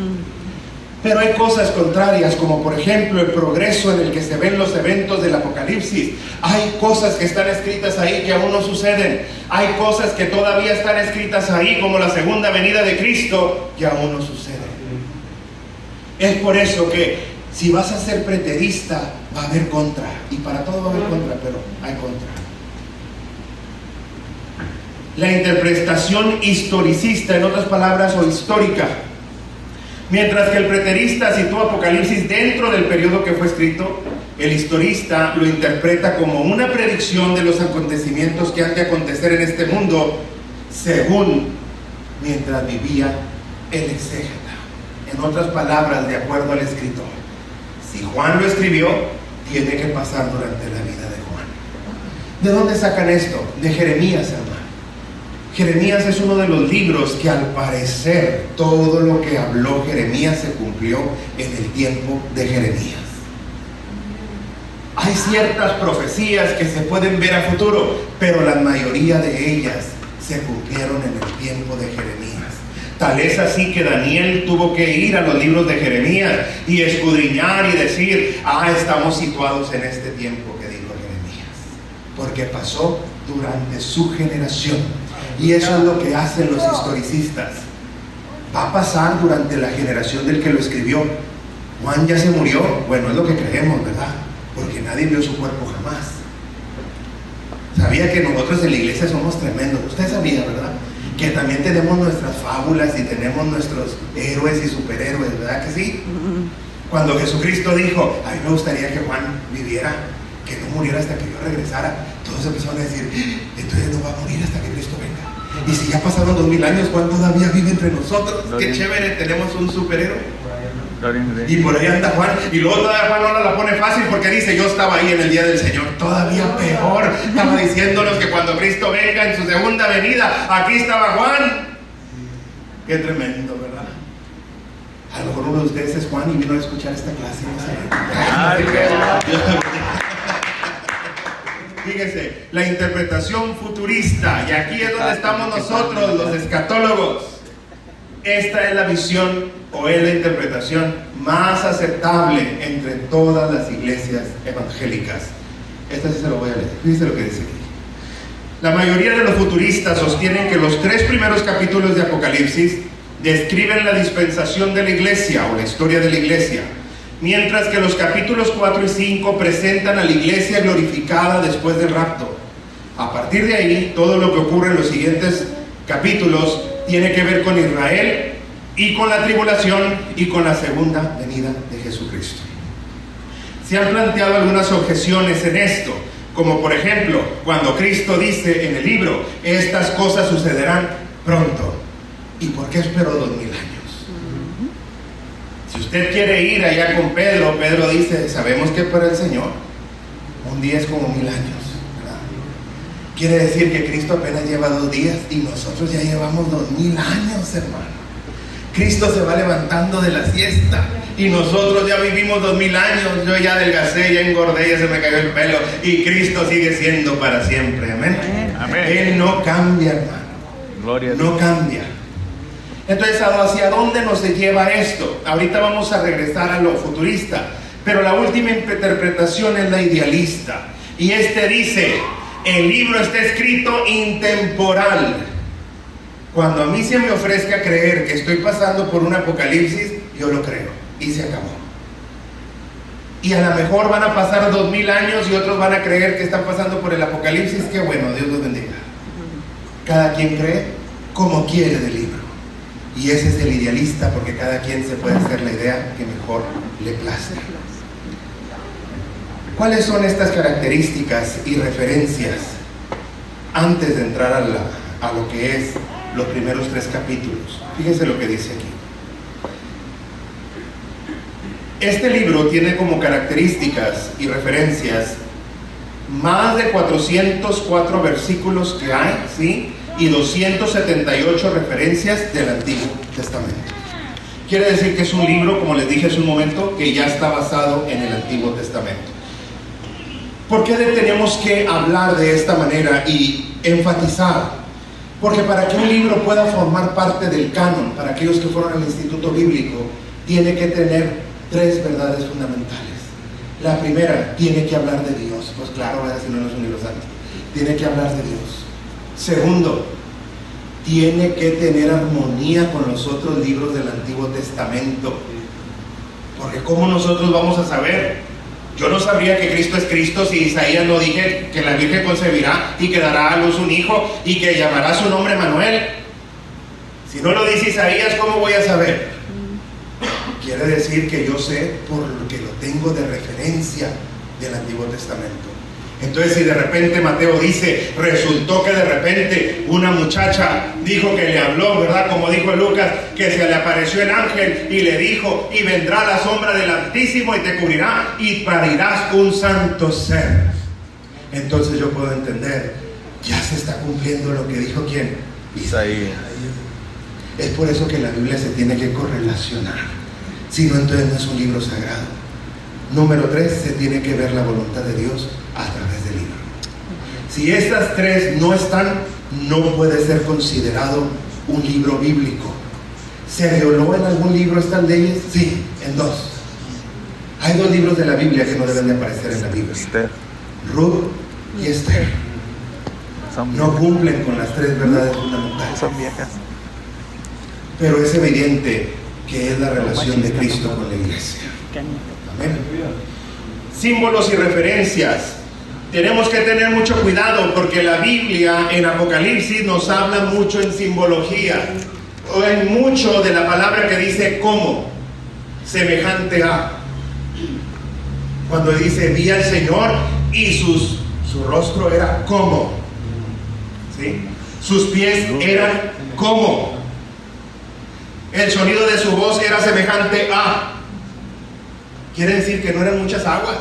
Pero hay cosas contrarias, como por ejemplo el progreso en el que se ven los eventos del Apocalipsis. Hay cosas que están escritas ahí que aún no suceden. Hay cosas que todavía están escritas ahí, como la segunda venida de Cristo, que aún no suceden. Es por eso que si vas a ser preterista, va a haber contra. Y para todo va a haber contra, pero hay contra. La interpretación historicista, en otras palabras, o histórica. Mientras que el preterista sitúa Apocalipsis dentro del periodo que fue escrito, el historista lo interpreta como una predicción de los acontecimientos que han de acontecer en este mundo, según mientras vivía el exégeta. En otras palabras, de acuerdo al escritor. Si Juan lo escribió, tiene que pasar durante la vida de Juan. ¿De dónde sacan esto? De Jeremías, hermano. Jeremías es uno de los libros que al parecer todo lo que habló Jeremías se cumplió en el tiempo de Jeremías. Hay ciertas profecías que se pueden ver a futuro, pero la mayoría de ellas se cumplieron en el tiempo de Jeremías. Tal es así que Daniel tuvo que ir a los libros de Jeremías y escudriñar y decir, estamos situados en este tiempo que dijo Jeremías, porque pasó durante su generación. Y eso es lo que hacen los historicistas. Va a pasar durante la generación del que lo escribió. Juan ya se murió. Bueno, es lo que creemos, ¿verdad? Porque nadie vio su cuerpo jamás. Sabía que nosotros en la iglesia somos tremendos. Usted sabía, ¿verdad? Que también tenemos nuestras fábulas y tenemos nuestros héroes y superhéroes, ¿verdad que sí? Cuando Jesucristo dijo, a mí me gustaría que Juan viviera, que no muriera hasta que yo regresara, todos empezaron a decir, entonces no va a morir hasta que Cristo venga. Y si ya pasaron 2000 años, Juan todavía vive entre nosotros. Qué chévere, tenemos un superhéroe. Y por ahí anda Juan, y luego todavía Juan no la pone fácil porque dice, yo estaba ahí en el día del Señor. Todavía peor, estaba diciéndonos que cuando Cristo venga en su segunda venida, aquí estaba Juan. Qué tremendo, ¿verdad? A lo mejor uno de ustedes es Juan y vino a escuchar esta clase, no sé. Fíjese, la interpretación futurista, y aquí es donde estamos nosotros, los escatólogos. Esta es la visión o es la interpretación más aceptable entre todas las iglesias evangélicas. Esta sí se lo voy a leer. Fíjese lo que dice aquí. La mayoría de los futuristas sostienen que los 3 primeros capítulos de Apocalipsis describen la dispensación de la iglesia o la historia de la iglesia, mientras que los capítulos 4 y 5 presentan a la iglesia glorificada después del rapto. A partir de ahí, todo lo que ocurre en los siguientes capítulos tiene que ver con Israel y con la tribulación y con la segunda venida de Jesucristo. Se han planteado algunas objeciones en esto, como por ejemplo, cuando Cristo dice en el libro, estas cosas sucederán pronto. ¿Y por qué esperó 2000 años? Si usted quiere ir allá con Pedro, Pedro dice, sabemos que para el Señor un día es como 1000 años. Quiere decir que Cristo apenas lleva 2 días y nosotros ya llevamos 2000 años, hermano. Cristo se va levantando de la siesta y nosotros ya vivimos 2000 años. Yo ya adelgacé, ya engordé, ya se me cayó el pelo y Cristo sigue siendo para siempre. Amén. Amén. Él no cambia, hermano. Gloria a Dios. No cambia. Entonces, ¿hacia dónde nos lleva esto? Ahorita vamos a regresar a lo futurista, pero la última interpretación es la idealista. Y dice, el libro está escrito intemporal. Cuando a mí se me ofrezca creer que estoy pasando por un apocalipsis, yo lo creo y se acabó. Y a lo mejor van a pasar 2000 años y otros van a creer que están pasando por el apocalipsis. Qué bueno, Dios los bendiga. Cada quien cree como quiere del libro. Y ese es el idealista, porque cada quien se puede hacer la idea que mejor le plazca. ¿Cuáles son estas características y referencias antes de entrar a lo que es los primeros 3 capítulos? Fíjense lo que dice aquí. Este libro tiene como características y referencias más de 404 versículos que hay, ¿sí? y 278 referencias del Antiguo Testamento. Quiere decir que es un libro, como les dije hace un momento, que ya está basado en el Antiguo Testamento. ¿Por qué tenemos que hablar de esta manera y enfatizar? Porque para que un libro pueda formar parte del canon, para aquellos que fueron al Instituto Bíblico, tiene que tener 3 verdades fundamentales. La primera, tiene que hablar de Dios. Pues claro, si no es un libro santo. Tiene que hablar de Dios. Segundo, tiene que tener armonía con los otros libros del Antiguo Testamento. Porque ¿cómo nosotros vamos a saber? Yo no sabría que Cristo es Cristo si Isaías no dije que la Virgen concebirá y que dará a luz un hijo y que llamará su nombre Manuel. Si no lo dice Isaías, ¿cómo voy a saber? Quiere decir que yo sé porque lo tengo de referencia del Antiguo Testamento. Entonces, si de repente Mateo dice, resultó que de repente una muchacha dijo que le habló, ¿verdad? Como dijo Lucas, que se le apareció el ángel y le dijo, y vendrá la sombra del Altísimo y te cubrirá y parirás un santo ser. Entonces yo puedo entender, ya se está cumpliendo lo que dijo ¿quién? Isaías. Es por eso que la Biblia se tiene que correlacionar. Si no, entonces no es un libro sagrado. Número 3, se tiene que ver la voluntad de Dios a través del libro. Si estas 3 no están, no puede ser considerado un libro bíblico. ¿Se violó en algún libro estas leyes? Sí, en 2. Hay 2 libros de la Biblia que no deben de aparecer en la Biblia. Esther. Ruth y Esther. No cumplen con las 3 verdades fundamentales. Son viejas. Pero es evidente que es la relación de Cristo con la iglesia. Amén. Símbolos y referencias. Tenemos que tener mucho cuidado porque la Biblia en Apocalipsis nos habla mucho en simbología, o en mucho de la palabra que dice como, semejante a. Cuando dice vi al Señor y su rostro era como, ¿sí? Sus pies eran como, el sonido de su voz era semejante a. Quiere decir que no eran muchas aguas.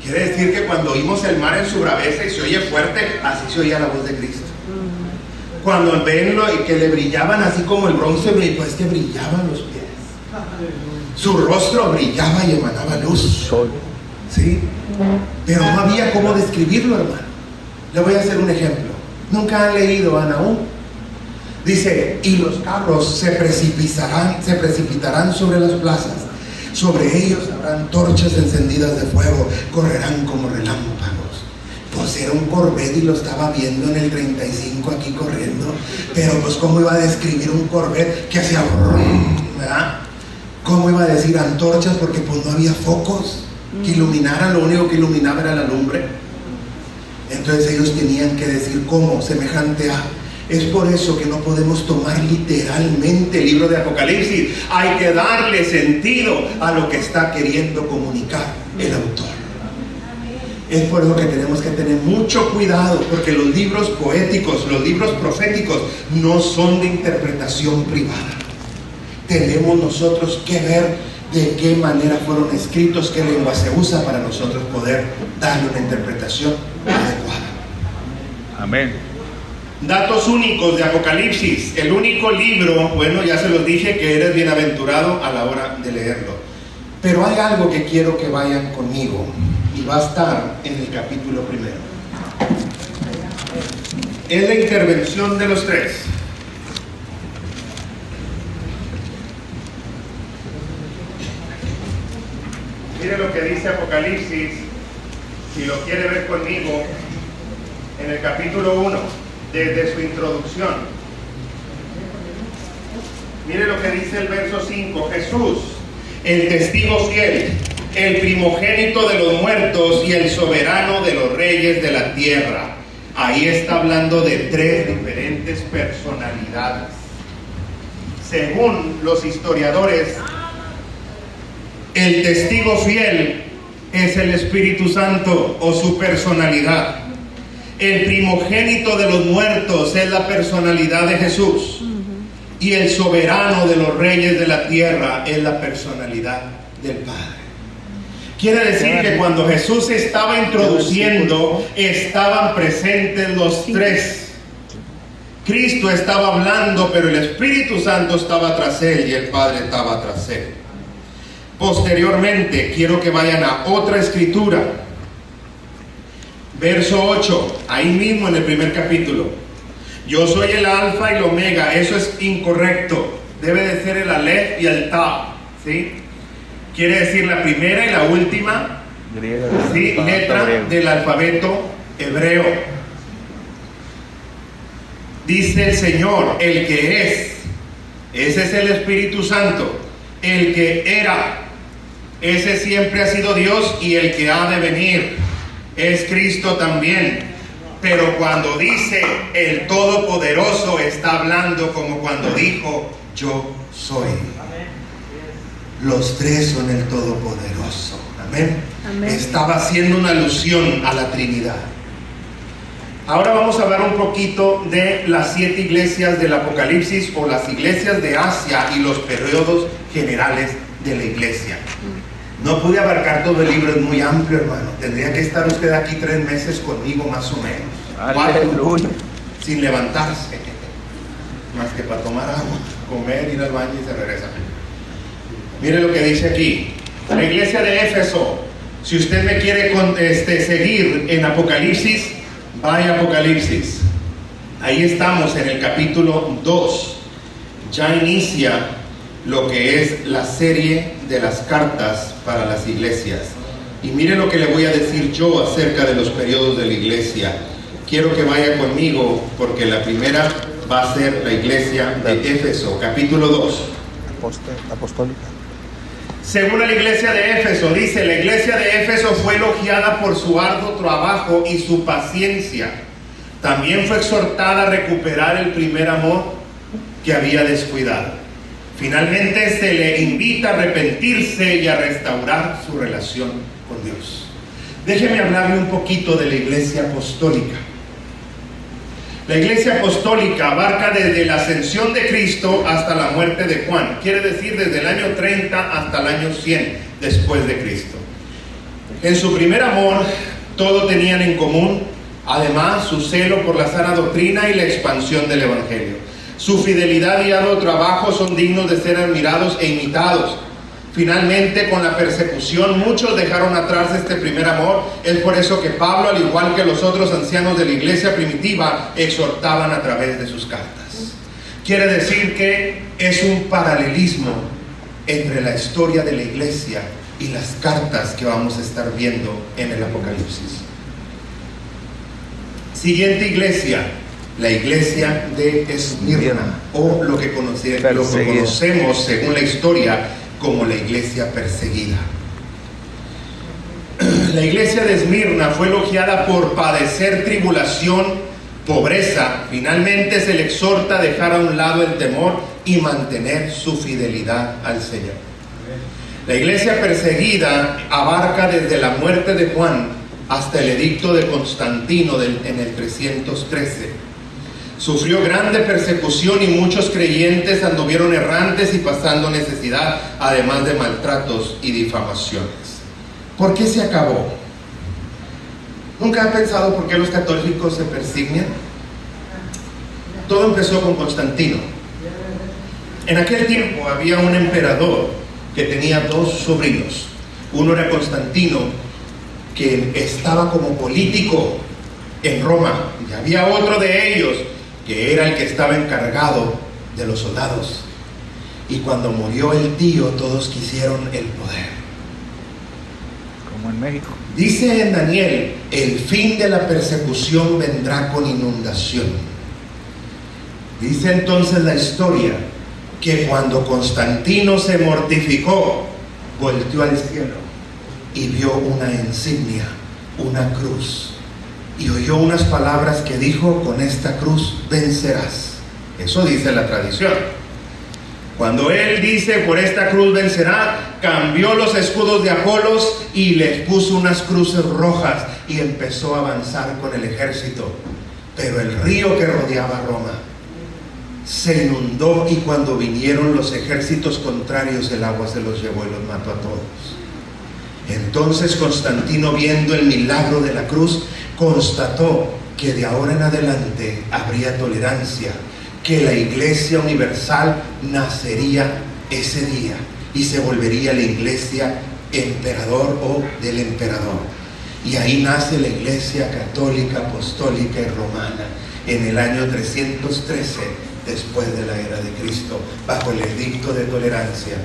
Quiere decir que cuando oímos el mar en su braveza y se oye fuerte, así se oía la voz de Cristo. Cuando venlo y que le brillaban así como el bronce, pues que brillaban los pies. Su rostro brillaba y emanaba luz. ¿Sí? Pero no había cómo describirlo, hermano. Le voy a hacer un ejemplo. ¿Nunca han leído a Nahum? Dice, y los carros se precipitarán sobre las plazas. Sobre ellos habrán torchas encendidas de fuego, correrán como relámpagos. Pues era un Corvette y lo estaba viendo en el 35 aquí corriendo. Pero pues ¿cómo iba a describir un Corvette que hacía ¿verdad? ¿Cómo iba a decir antorchas? Porque pues no había focos que iluminaran, lo único que iluminaba era la lumbre. Entonces ellos tenían que decir ¿cómo? Semejante a. Es por eso que no podemos tomar literalmente el libro de Apocalipsis. Hay que darle sentido a lo que está queriendo comunicar el autor. Es por eso que tenemos que tener mucho cuidado, porque los libros poéticos, los libros proféticos no son de interpretación privada. Tenemos nosotros que ver de qué manera fueron escritos, qué lengua se usa para nosotros poder darle una interpretación adecuada. Amén. Datos únicos de Apocalipsis. El único libro, bueno, ya se los dije, que eres bienaventurado a la hora de leerlo. Pero hay algo que quiero que vayan conmigo y va a estar en el capítulo 1. Es la intervención de los 3. Mire lo que dice Apocalipsis, si lo quiere ver conmigo, en el capítulo 1. Desde su introducción. Mire lo que dice el verso 5. Jesús, el testigo fiel, el primogénito de los muertos y el soberano de los reyes de la tierra. Ahí está hablando de 3 diferentes personalidades. Según los historiadores, el testigo fiel es el Espíritu Santo o su personalidad. El primogénito de los muertos es la personalidad de Jesús. Y el soberano de los reyes de la tierra es la personalidad del Padre. Quiere decir que cuando Jesús se estaba introduciendo, estaban presentes los 3. Cristo estaba hablando, pero el Espíritu Santo estaba tras él y el Padre estaba tras él. Posteriormente, quiero que vayan a otra escritura. Verso 8, ahí mismo en el primer capítulo. Yo soy el alfa y el omega. Eso es incorrecto. Debe de ser el alef y el ta, ¿sí? Quiere decir la primera y la última, ¿sí?, letra del alfabeto hebreo. Dice el Señor, el que es. Ese es el Espíritu Santo. El que era. Ese siempre ha sido Dios, y el que ha de venir es Cristo también. Pero cuando dice el Todopoderoso, está hablando como cuando dijo: yo soy. Los tres son el Todopoderoso. Amén. Amén. Estaba haciendo una alusión a la Trinidad. Ahora vamos a hablar un poquito de las 7 iglesias del Apocalipsis, o las iglesias de Asia, y los periodos generales de la iglesia. No pude abarcar todo el libro, es muy amplio, hermano. Tendría que estar usted aquí 3 meses conmigo, más o menos. 4, sin levantarse, más que para tomar agua, comer, ir al baño y se regresa. Mire lo que dice aquí. La iglesia de Éfeso. Si usted me quiere seguir en Apocalipsis, vaya a Apocalipsis. Ahí estamos en el capítulo 2. Ya inicia lo que es la serie de las cartas para las iglesias. Y mire lo que le voy a decir yo acerca de los periodos de la iglesia. Quiero que vaya conmigo, porque la primera va a ser la iglesia de Éfeso, capítulo 2. Apostólica. Según la iglesia de Éfeso, dice: la iglesia de Éfeso fue elogiada por su arduo trabajo y su paciencia. También fue exhortada a recuperar el primer amor que había descuidado. Finalmente se le invita a arrepentirse y a restaurar su relación con Dios. Déjeme hablarle un poquito de la iglesia apostólica. La iglesia apostólica abarca desde la ascensión de Cristo hasta la muerte de Juan. Quiere decir desde el año 30 hasta el año 100 después de Cristo. En su primer amor, todo tenían en común. Además, su celo por la sana doctrina y la expansión del evangelio. Su fidelidad y arduo trabajo son dignos de ser admirados e imitados. Finalmente, con la persecución, muchos dejaron atrás este primer amor. Es por eso que Pablo, al igual que los otros ancianos de la iglesia primitiva, exhortaban a través de sus cartas. Quiere decir que es un paralelismo entre la historia de la iglesia y las cartas que vamos a estar viendo en el Apocalipsis. Siguiente iglesia, la iglesia de Esmirna, o lo que conocemos según la historia como la iglesia perseguida. La iglesia de Esmirna fue elogiada por padecer tribulación, pobreza. Finalmente se le exhorta a dejar a un lado el temor y mantener su fidelidad al Señor. La iglesia perseguida abarca desde la muerte de Juan hasta el edicto de Constantino en el 313. Sufrió grande persecución y muchos creyentes anduvieron errantes y pasando necesidad, además de maltratos y difamaciones. ¿Por qué se acabó? ¿Nunca han pensado por qué los católicos se persiguen? Todo empezó con Constantino. En aquel tiempo había un emperador que tenía 2 sobrinos. Uno era Constantino, que estaba como político en Roma, y había otro de ellos que era el que estaba encargado de los soldados. Y cuando murió el tío, todos quisieron el poder. Como en México. Dice en Daniel: el fin de la persecución vendrá con inundación. Dice entonces la historia que cuando Constantino se mortificó, volteó al cielo y vio una insignia, una cruz, y oyó unas palabras que dijo: con esta cruz vencerás. Eso dice la tradición. Cuando él dice: por esta cruz vencerá, cambió los escudos de Apolos y les puso unas cruces rojas y empezó a avanzar con el ejército. Pero el río que rodeaba Roma se inundó, y cuando vinieron los ejércitos contrarios, el agua se los llevó y los mató a todos. Entonces Constantino, viendo el milagro de la cruz, constató que de ahora en adelante habría tolerancia, que la Iglesia Universal nacería ese día y se volvería la Iglesia emperador o del emperador. Y ahí nace la Iglesia Católica, Apostólica y Romana en el año 313 después de la era de Cristo, bajo el edicto de tolerancia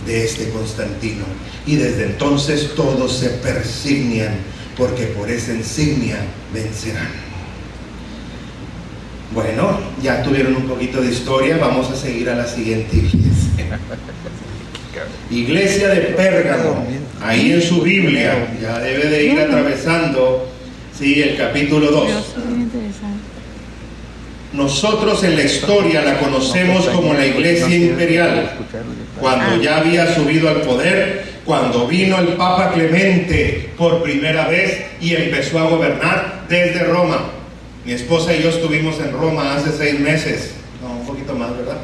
de este Constantino. Y desde entonces todos se persignian, porque por esa insignia vencerán. Bueno, ya tuvieron un poquito de historia, vamos a seguir a la siguiente iglesia. Iglesia de Pérgamo, ahí en su Biblia, ya debe de ir atravesando, sí, el capítulo 2. Nosotros en la historia la conocemos como la Iglesia Imperial, cuando ya había subido al poder, cuando vino el Papa Clemente por primera vez y empezó a gobernar desde Roma. Mi esposa y yo estuvimos en Roma hace 6 meses, no, un poquito más, ¿verdad?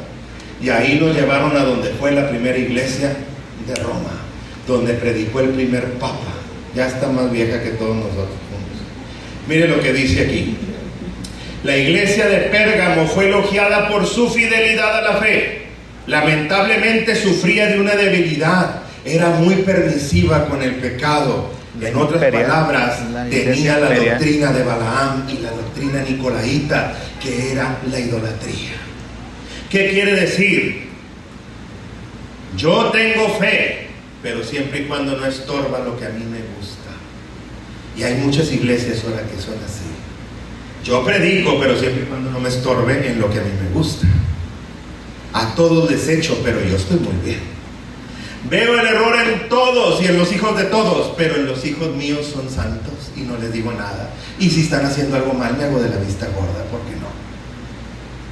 Y ahí nos llevaron a donde fue la primera iglesia de Roma, donde predicó el primer Papa. Ya está más vieja que todos nosotros juntos. Mire lo que dice aquí. La iglesia de Pérgamo fue elogiada por su fidelidad a la fe. Lamentablemente sufría de una debilidad, era muy permisiva con el pecado. En otras palabras, tenía la doctrina de Balaam y la doctrina nicolaíta, que era la idolatría. ¿Qué quiere decir? Yo tengo fe, pero siempre y cuando no estorba lo que a mí me gusta. Y hay muchas iglesias ahora que son así. Yo predico, pero siempre y cuando no me estorbe en lo que a mí me gusta. A todos les echo, pero yo estoy muy bien. Veo el error en todos y en los hijos de todos, pero en los hijos míos son santos y no les digo nada. Y si están haciendo algo mal, me hago de la vista gorda, ¿por qué no?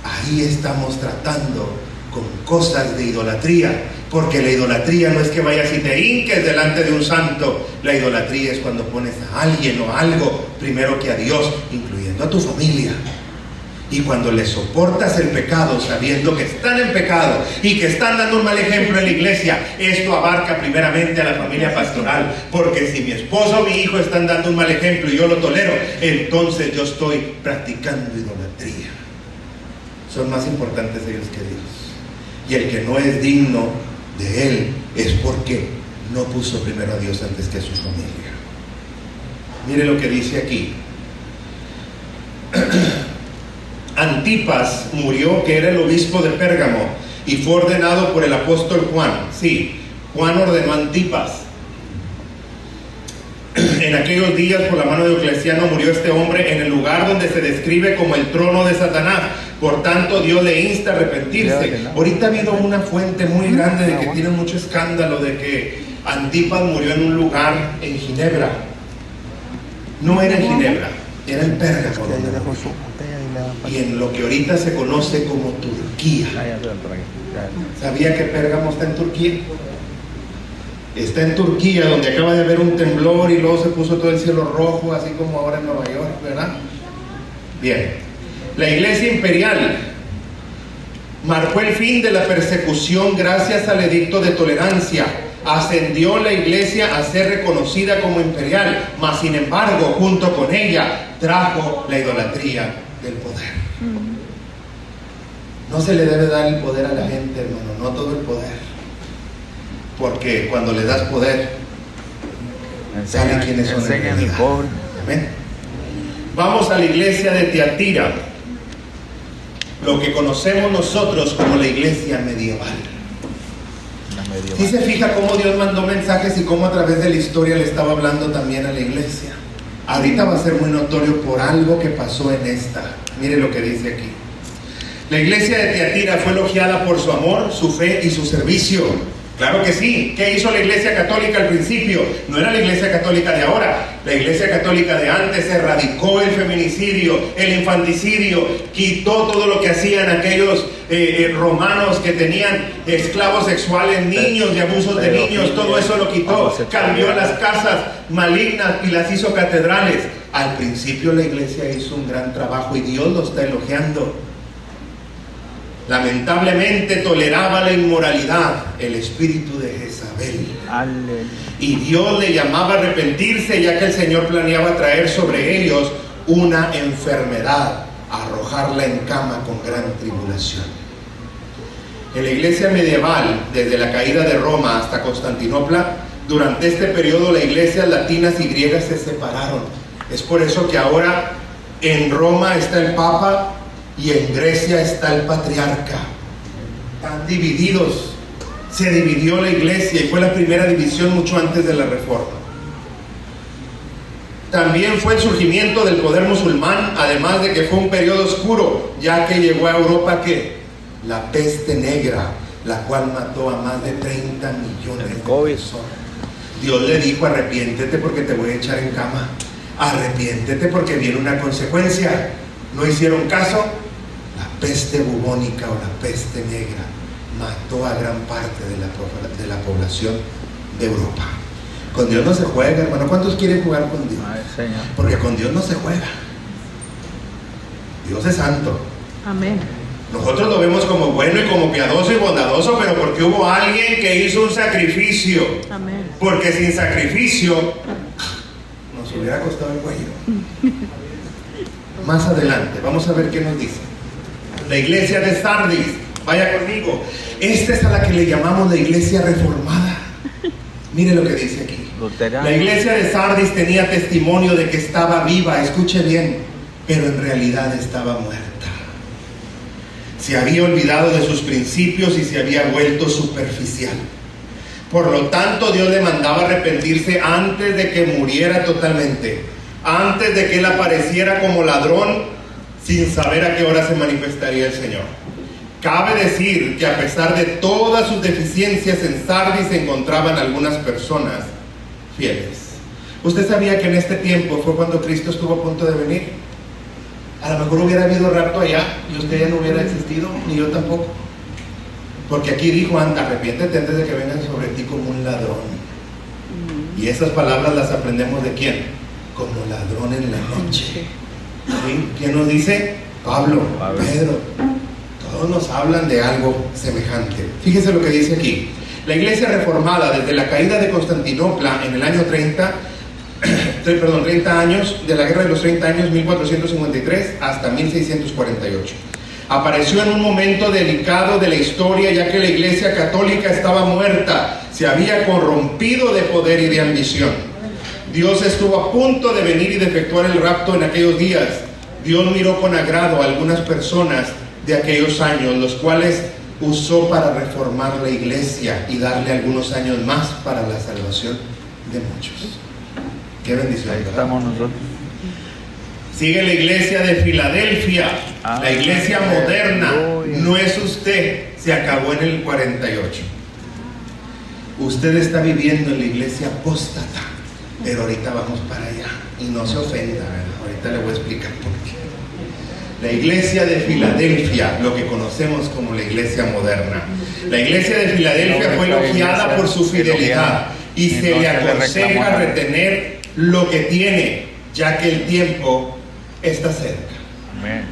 Ahí estamos tratando con cosas de idolatría, porque la idolatría no es que vayas y te hinques delante de un santo. La idolatría es cuando pones a alguien o algo primero que a Dios, incluyendo a tu familia. Y cuando les soportas el pecado sabiendo que están en pecado y que están dando un mal ejemplo en la iglesia, esto abarca primeramente a la familia pastoral, porque si mi esposo o mi hijo están dando un mal ejemplo y yo lo tolero, entonces yo estoy practicando idolatría. Son más importantes ellos que Dios. Y el que no es digno de Él es porque no puso primero a Dios antes que a su familia. Mire lo que dice aquí. Antipas murió, que era el obispo de Pérgamo, y fue ordenado por el apóstol Juan. Sí, Juan ordenó a Antipas. En aquellos días, por la mano de Diocleciano, murió este hombre en el lugar donde se describe como el trono de Satanás. Por tanto, Dios le insta a arrepentirse. Ahorita ha habido una fuente muy grande de que tiene mucho escándalo de que Antipas murió en un lugar en Ginebra. No era en Ginebra, era en Pérgamo. Y en lo que ahorita se conoce como Turquía. ¿Sabía que Pérgamo está en Turquía? Está en Turquía, donde acaba de haber un temblor y luego se puso todo el cielo rojo, así como ahora en Nueva York, ¿verdad? Bien, la iglesia imperial marcó el fin de la persecución gracias al edicto de tolerancia. Ascendió la iglesia a ser reconocida como imperial, mas sin embargo, junto con ella, trajo la idolatría del poder. No se le debe dar el poder a la gente, hermano, no todo el poder. Porque cuando le das poder, saben quiénes son en realidad. Amén. Vamos a la iglesia de Tiatira, lo que conocemos nosotros como la iglesia medieval. ¿Sí se fija cómo Dios mandó mensajes y cómo a través de la historia le estaba hablando también a la iglesia? Ahorita va a ser muy notorio por algo que pasó en esta. Mire lo que dice aquí. La iglesia de Tiatira fue elogiada por su amor, su fe y su servicio. Claro que sí. ¿Qué hizo la iglesia católica al principio? No era la iglesia católica de ahora. La iglesia católica de antes erradicó el feminicidio, el infanticidio, quitó todo lo que hacían aquellos romanos que tenían esclavos sexuales, niños y abusos de niños. Todo eso lo quitó. Cambió las casas malignas y las hizo catedrales. Al principio la iglesia hizo un gran trabajo y Dios lo está elogiando. Lamentablemente toleraba la inmoralidad, el espíritu de Jezabel. Y Dios le llamaba a arrepentirse, ya que el Señor planeaba traer sobre ellos una enfermedad, arrojarla en cama con gran tribulación. En la iglesia medieval, desde la caída de Roma hasta Constantinopla, durante este periodo las iglesias latinas y griegas se separaron. Es por eso que ahora en Roma está el Papa y en Grecia está el Patriarca. Están divididos. Se dividió la iglesia y fue la primera división mucho antes de la Reforma. También fue el surgimiento del poder musulmán, además de que fue un periodo oscuro, ya que llegó a Europa la peste negra, la cual mató a más de 30 millones de personas. Dios le dijo: arrepiéntete porque te voy a echar en cama, arrepiéntete porque viene una consecuencia. No hicieron caso. La peste bubónica o la peste negra mató a gran parte de la población de Europa. Con Dios no se juega, hermano. ¿Cuántos quieren jugar con Dios? Porque con Dios no se juega. Dios es santo. Amén. Nosotros lo vemos como bueno y como piadoso y bondadoso, pero porque hubo alguien que hizo un sacrificio. Amén. Porque sin sacrificio nos hubiera costado el cuello. Más adelante, vamos a ver qué nos dice. La iglesia de Sardis, vaya conmigo. Esta es a la que le llamamos la iglesia reformada. Mire lo que dice aquí. La iglesia de Sardis tenía testimonio de que estaba viva, escuche bien, pero en realidad estaba muerta. Se había olvidado de sus principios y se había vuelto superficial. Por lo tanto, Dios le mandaba arrepentirse antes de que muriera totalmente, antes de que él apareciera como ladrón, sin saber a qué hora se manifestaría el Señor. Cabe decir que a pesar de todas sus deficiencias, en Sardis se encontraban algunas personas fieles. ¿Usted sabía que en este tiempo fue cuando Cristo estuvo a punto de venir? A lo mejor hubiera habido rapto allá y usted ya no hubiera existido, ni yo tampoco. Porque aquí dijo: anda, arrepiéntete antes de que vengan sobre ti como un ladrón. Y esas palabras las aprendemos ¿de quién? Como ladrón en la noche. ¿Sí? ¿Quién nos dice? Pablo, Pedro. Todos nos hablan de algo semejante. Fíjese lo que dice aquí. La iglesia reformada, desde la caída de Constantinopla en el año 30 años, de la guerra de los 30 años, 1453 hasta 1648. Apareció en un momento delicado de la historia, ya que la iglesia católica estaba muerta, se había corrompido de poder y de ambición. Dios estuvo a punto de venir y de efectuar el rapto en aquellos días. Dios miró con agrado a algunas personas de aquellos años, los cuales usó para reformar la iglesia y darle algunos años más para la salvación de muchos. Qué bendición. Ahí estamos nosotros. Sigue la iglesia de Filadelfia, la iglesia moderna. No es usted, se acabó en el 48. Usted está viviendo en la iglesia apóstata, pero ahorita vamos para allá. Y no se ofenda, ¿verdad? Ahorita le voy a explicar por qué. La iglesia de Filadelfia, lo que conocemos como la iglesia moderna. La iglesia de Filadelfia fue elogiada por su fidelidad y se le aconseja retener lo que tiene, ya que el tiempo está cerca. Amén.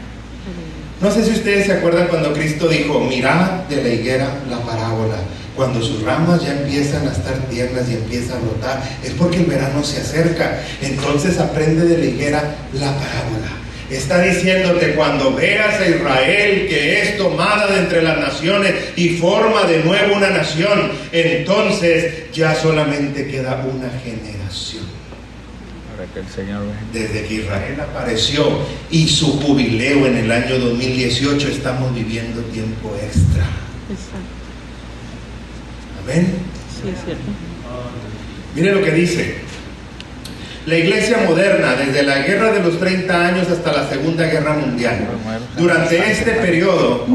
No sé si ustedes se acuerdan cuando Cristo dijo: mirad de la higuera la parábola. Cuando sus ramas ya empiezan a estar tiernas y empieza a brotar, es porque el verano se acerca. Entonces aprende de la higuera la parábola. Está diciéndote: cuando veas a Israel que es tomada de entre las naciones y forma de nuevo una nación, entonces ya solamente queda una generación. Para que el Señor venga. Desde que Israel apareció y su jubileo en el año 2018, estamos viviendo tiempo extra. Exacto. Amén. Sí, es cierto. Mire lo que dice. La iglesia moderna, desde la guerra de los 30 años hasta la Segunda Guerra Mundial. Durante este periodo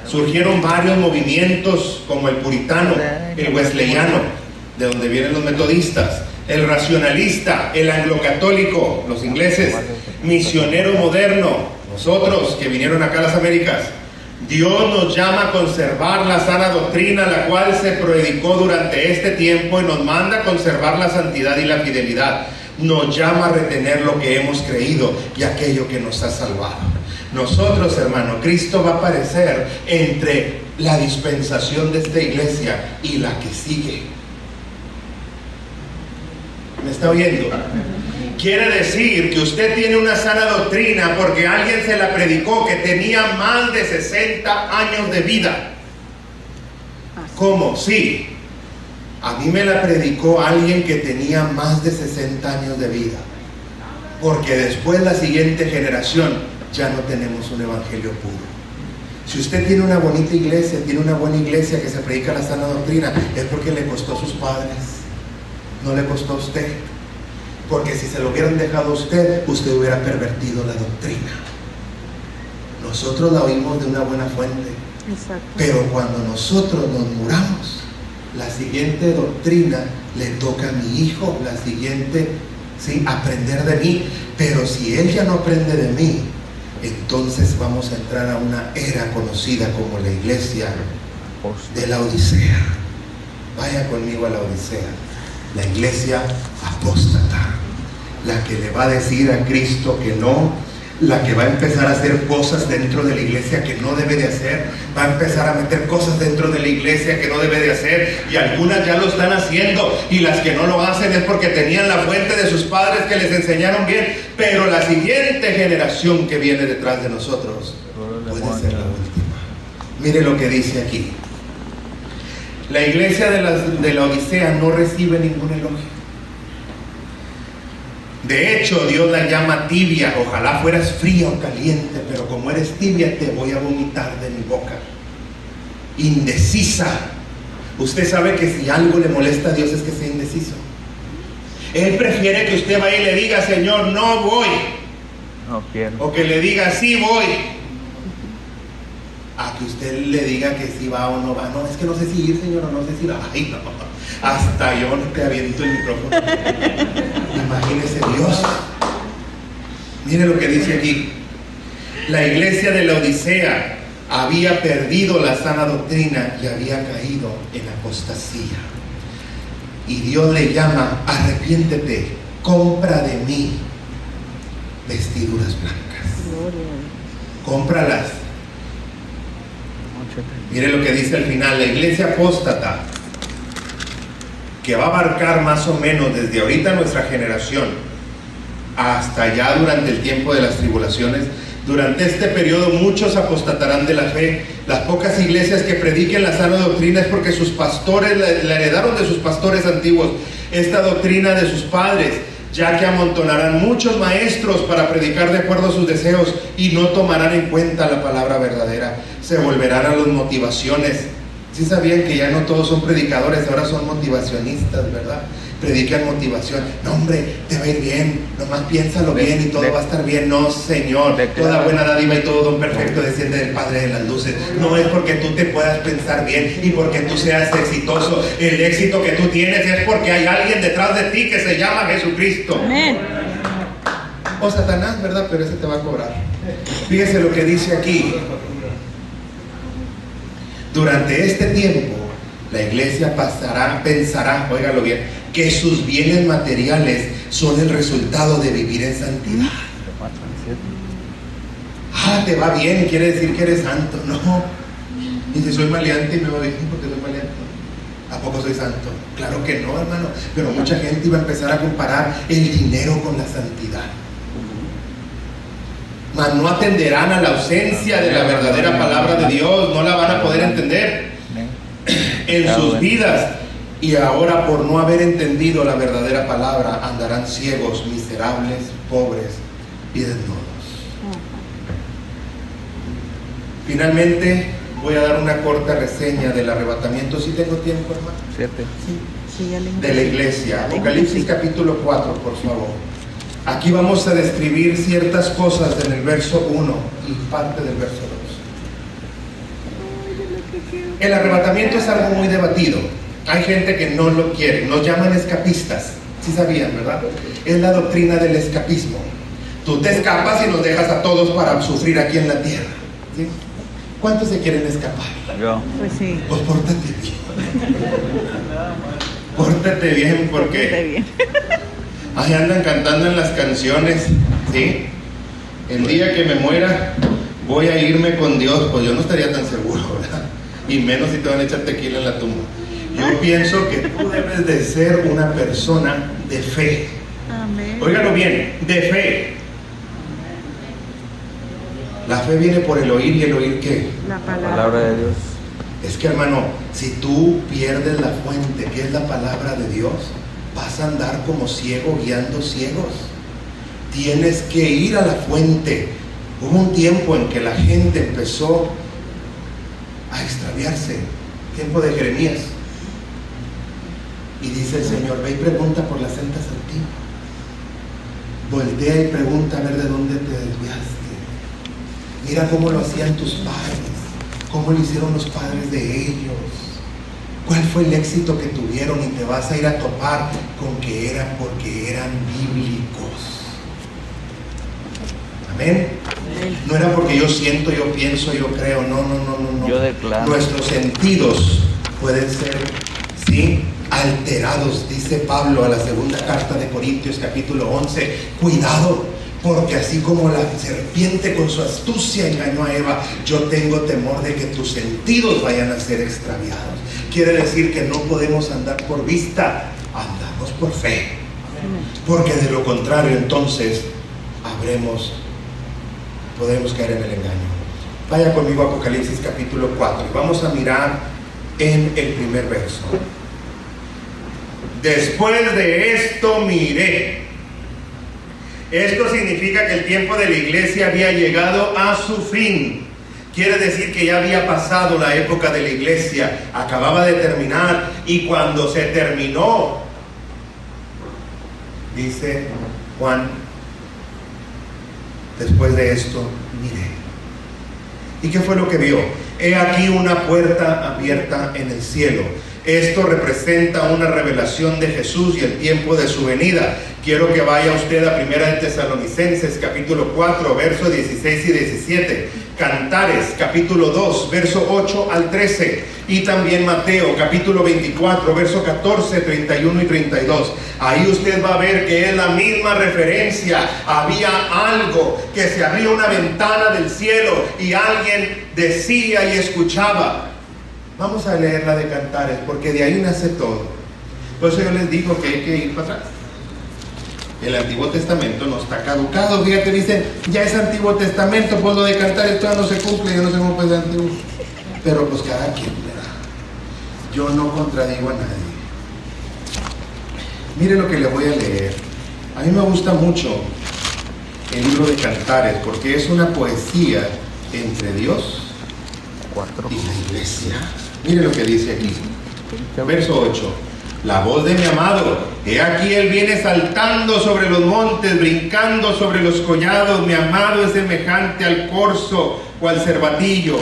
surgieron varios movimientos como el puritano, el wesleyano, de donde vienen los metodistas, el racionalista, el anglocatólico, los ingleses, misionero moderno, nosotros que vinieron acá a las Américas. Dios nos llama a conservar la sana doctrina, la cual se predicó durante este tiempo, y nos manda a conservar la santidad y la fidelidad. Nos llama a retener lo que hemos creído y aquello que nos ha salvado. Nosotros, hermano, Cristo va a aparecer entre la dispensación de esta iglesia y la que sigue. ¿Me está oyendo? Quiere decir que usted tiene una sana doctrina porque alguien se la predicó que tenía más de 60 años de vida. ¿Cómo? Sí. A mí me la predicó alguien que tenía más de 60 años de vida. Porque después la siguiente generación ya no tenemos un evangelio puro. Si usted tiene una bonita iglesia, tiene una buena iglesia que se predica la sana doctrina, es porque le costó a sus padres, no le costó a usted. Porque si se lo hubieran dejado a usted, usted hubiera pervertido la doctrina. Nosotros la oímos de una buena fuente. Exacto. Pero cuando nosotros nos muramos, la siguiente doctrina le toca a mi hijo, la siguiente, ¿sí?, aprender de mí. Pero si él ya no aprende de mí, entonces vamos a entrar a una era conocida como la iglesia de la Odisea. Vaya conmigo a la Odisea. La iglesia apóstata, la que le va a decir a Cristo que no, la que va a empezar a hacer cosas dentro de la iglesia que no debe de hacer, va a empezar a meter cosas dentro de la iglesia que no debe de hacer, y algunas ya lo están haciendo, y las que no lo hacen es porque tenían la fuente de sus padres que les enseñaron bien. Pero la siguiente generación que viene detrás de nosotros puede ser la última. Mire lo que dice aquí. La iglesia de la Odisea no recibe ningún elogio. De hecho, Dios la llama tibia. Ojalá fueras fría o caliente, pero como eres tibia, te voy a vomitar de mi boca. Indecisa. Usted sabe que si algo le molesta a Dios es que sea indeciso. Él prefiere que usted vaya y le diga: Señor, no voy. No quiero. O que le diga: sí voy. A que usted le diga que sí va o no va. No, es que no sé si ir, Señor, o no sé si va. Ay, no. Hasta yo no te aviento el micrófono. Imagínese Dios. Mire lo que dice aquí. La iglesia de la Odisea había perdido la sana doctrina y había caído en apostasía. Y Dios le llama: arrepiéntete, compra de mí vestiduras blancas. Cómpralas. Mire lo que dice al final. La iglesia apóstata, que va a abarcar más o menos desde ahorita nuestra generación hasta allá durante el tiempo de las tribulaciones. Durante este periodo muchos apostatarán de la fe. Las pocas iglesias que prediquen la sana doctrina es porque sus pastores la heredaron de sus pastores antiguos, esta doctrina de sus padres, ya que amontonarán muchos maestros para predicar de acuerdo a sus deseos y no tomarán en cuenta la palabra verdadera. Se volverán a las motivaciones. ¿Sí sabían que ya no todos son predicadores, ahora son motivacionistas, verdad? Predican motivación. No, hombre, te va a ir bien, nomás piénsalo bien y todo va a estar bien. No, Señor, toda buena dádiva y todo don perfecto desciende del Padre de las luces. No es porque tú te puedas pensar bien y porque tú seas exitoso. El éxito que tú tienes es porque hay alguien detrás de ti que se llama Jesucristo. Amén. O Satanás, ¿verdad? Pero ese te va a cobrar. Fíjese lo que dice aquí. Durante este tiempo, la iglesia pensará, óigalo bien, que sus bienes materiales son el resultado de vivir en santidad. Ah, te va bien, quiere decir que eres santo. No. Y si soy maleante y me va bien porque soy maleante, ¿a poco soy santo? Claro que no, hermano. Pero mucha gente iba a empezar a comparar el dinero con la santidad. Mas no atenderán a la ausencia de la verdadera palabra de Dios, no la van a poder entender en sus vidas. Y ahora, por no haber entendido la verdadera palabra, andarán ciegos, miserables, pobres y desnudos. Finalmente, voy a dar una corta reseña del arrebatamiento. ¿Sí tengo tiempo, hermano? 7. Sí, ya le De la iglesia. Apocalipsis capítulo 4, por favor. Aquí vamos a describir ciertas cosas en el verso 1 y parte del verso 2. El arrebatamiento es algo muy debatido. Hay gente que no lo quiere, nos llaman escapistas. Sí sabían, ¿verdad? Es la doctrina del escapismo. Tú te escapas y nos dejas a todos para sufrir aquí en la tierra. ¿Sí? ¿Cuántos se quieren escapar? Yo. Pues sí. Pues pórtate bien. Pórtate bien porque Está bien. ahí andan cantando en las canciones, ¿sí? El día que me muera voy a irme con Dios. Pues yo no estaría tan seguro, ¿verdad? Y menos si te van a echar tequila en la tumba. Yo pienso que tú debes de ser una persona de fe. Amén. Óigalo bien, de fe. La fe viene por el oír, y el oír ¿qué? La La palabra. palabra de Dios. Es que, hermano, si tú pierdes la fuente, que es la palabra de Dios, vas a andar como ciego guiando ciegos. Tienes que ir a la fuente. Hubo un tiempo en que la gente empezó a extraviarse, tiempo de Jeremías, y dice el Señor: ve y pregunta por las sendas antiguas, voltea y pregunta a ver de dónde te desviaste. Mira cómo lo hacían tus padres, cómo lo hicieron los padres de ellos, cuál fue el éxito que tuvieron, y te vas a ir a topar con que era porque eran bíblicos. Amén. No era porque yo siento, yo pienso, yo creo. No. Yo declaro. Nuestros sentidos pueden ser, sí, alterados. Dice Pablo a la segunda carta de Corintios, capítulo 11: cuidado, porque así como la serpiente con su astucia engañó a Eva, yo tengo temor de que tus sentidos vayan a ser extraviados. Quiere decir que no podemos andar por vista, andamos por fe, porque de lo contrario entonces podemos caer en el engaño. Vaya conmigo a Apocalipsis capítulo 4 y vamos a mirar en el primer verso. Después de esto miré. Esto significa que el tiempo de la iglesia había llegado a su fin. Quiere decir que ya había pasado la época de la iglesia, acababa de terminar, y cuando se terminó, dice Juan, después de esto miré. ¿Y qué fue lo que vio? He aquí una puerta abierta en el cielo. Esto representa una revelación de Jesús y el tiempo de su venida. Quiero que vaya usted a 1 de Tesalonicenses capítulo 4 versos 16 y 17, Cantares capítulo 2 verso 8 al 13, y también Mateo capítulo 24 verso 14, 31 y 32. Ahí usted va a ver que es la misma referencia. Había algo, que se abría una ventana del cielo y alguien decía y escuchaba. Vamos a leer la de Cantares, porque de ahí nace todo. Por eso yo les digo que hay que ir para atrás. El Antiguo Testamento no está caducado. Fíjate, dicen, ya es Antiguo Testamento, pues lo de Cantares todavía no se cumple. Yo no sé cómo puede ser antiguo. Pero pues cada quien, ¿verdad? Yo no contradigo a nadie. Mire lo que le voy a leer. A mí me gusta mucho el libro de Cantares, porque es una poesía entre Dios y la iglesia. Mire lo que dice aquí, verso 8: la voz de mi amado, he aquí él viene saltando sobre los montes, brincando sobre los collados. Mi amado es semejante al corzo o al cervatillo.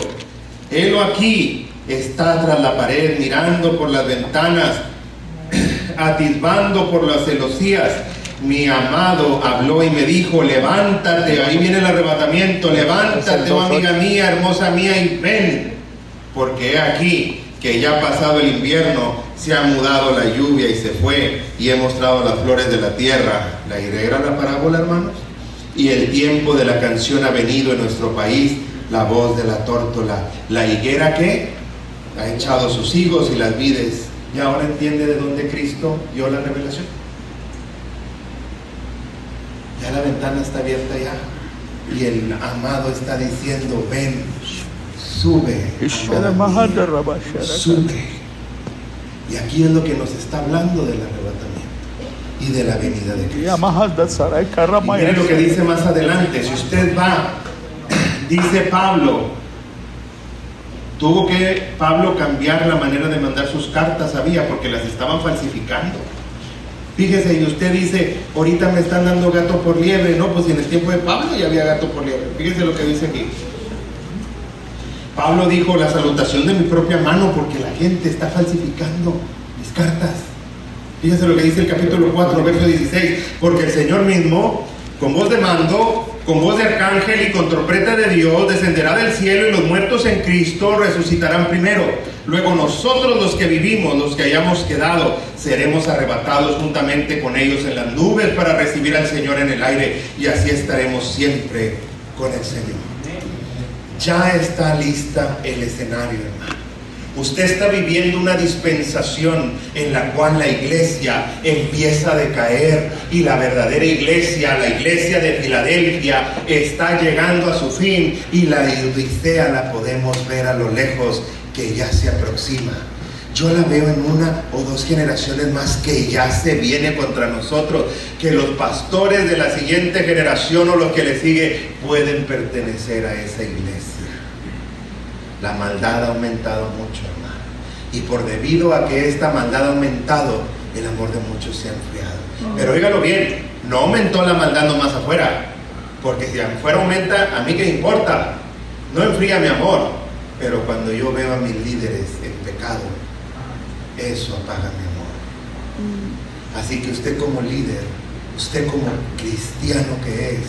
Helo aquí, está tras la pared, mirando por las ventanas, atisbando por las celosías. Mi amado habló y me dijo: levántate. Ahí viene el arrebatamiento. Levántate, oh amiga mía, hermosa mía, y ven, porque he aquí que ya ha pasado el invierno, se ha mudado la lluvia y se fue, y he mostrado las flores de la tierra. La higuera, la parábola, hermanos, y el tiempo de la canción ha venido en nuestro país, la voz de la tórtola. La higuera que ha echado sus higos y las vides. Y ahora entiende de dónde Cristo dio la revelación. Ya la ventana está abierta ya, y el amado está diciendo: ven, sube, amada mía, sube. Y aquí es lo que nos está hablando del arrebatamiento y de la venida de Cristo. Y mire lo que dice más adelante. Si usted va, dice Pablo, tuvo que Pablo cambiar la manera de mandar sus cartas, sabía, porque las estaban falsificando. Fíjese, y usted dice: ahorita me están dando gato por liebre. No, pues en el tiempo de Pablo ya había gato por liebre. Fíjese lo que dice aquí. Pablo dijo: la salutación de mi propia mano, porque la gente está falsificando mis cartas. Fíjese lo que dice el capítulo 4, verso 16: porque el Señor mismo, con voz de mando, con voz de arcángel y con trompeta de Dios, descenderá del cielo, y los muertos en Cristo resucitarán primero. Luego nosotros, los que vivimos, los que hayamos quedado, seremos arrebatados juntamente con ellos en las nubes para recibir al Señor en el aire, y así estaremos siempre con el Señor. Ya está lista el escenario, hermano. Usted está viviendo una dispensación en la cual la iglesia empieza a decaer y la verdadera iglesia, la iglesia de Filadelfia, está llegando a su fin y la Odisea la podemos ver a lo lejos que ya se aproxima. Yo la veo en 1 o 2 generaciones más que ya se viene contra nosotros, que los pastores de la siguiente generación o los que le sigue pueden pertenecer a esa iglesia. La maldad ha aumentado mucho, hermano, y por debido a que esta maldad ha aumentado, el amor de muchos se ha enfriado. Pero óigalo bien, no aumentó la maldad nomás afuera, porque si afuera aumenta, ¿a mí qué importa? No enfría mi amor, pero cuando yo veo a mis líderes en pecado, eso apaga mi amor. Así que usted como líder, usted como cristiano que es,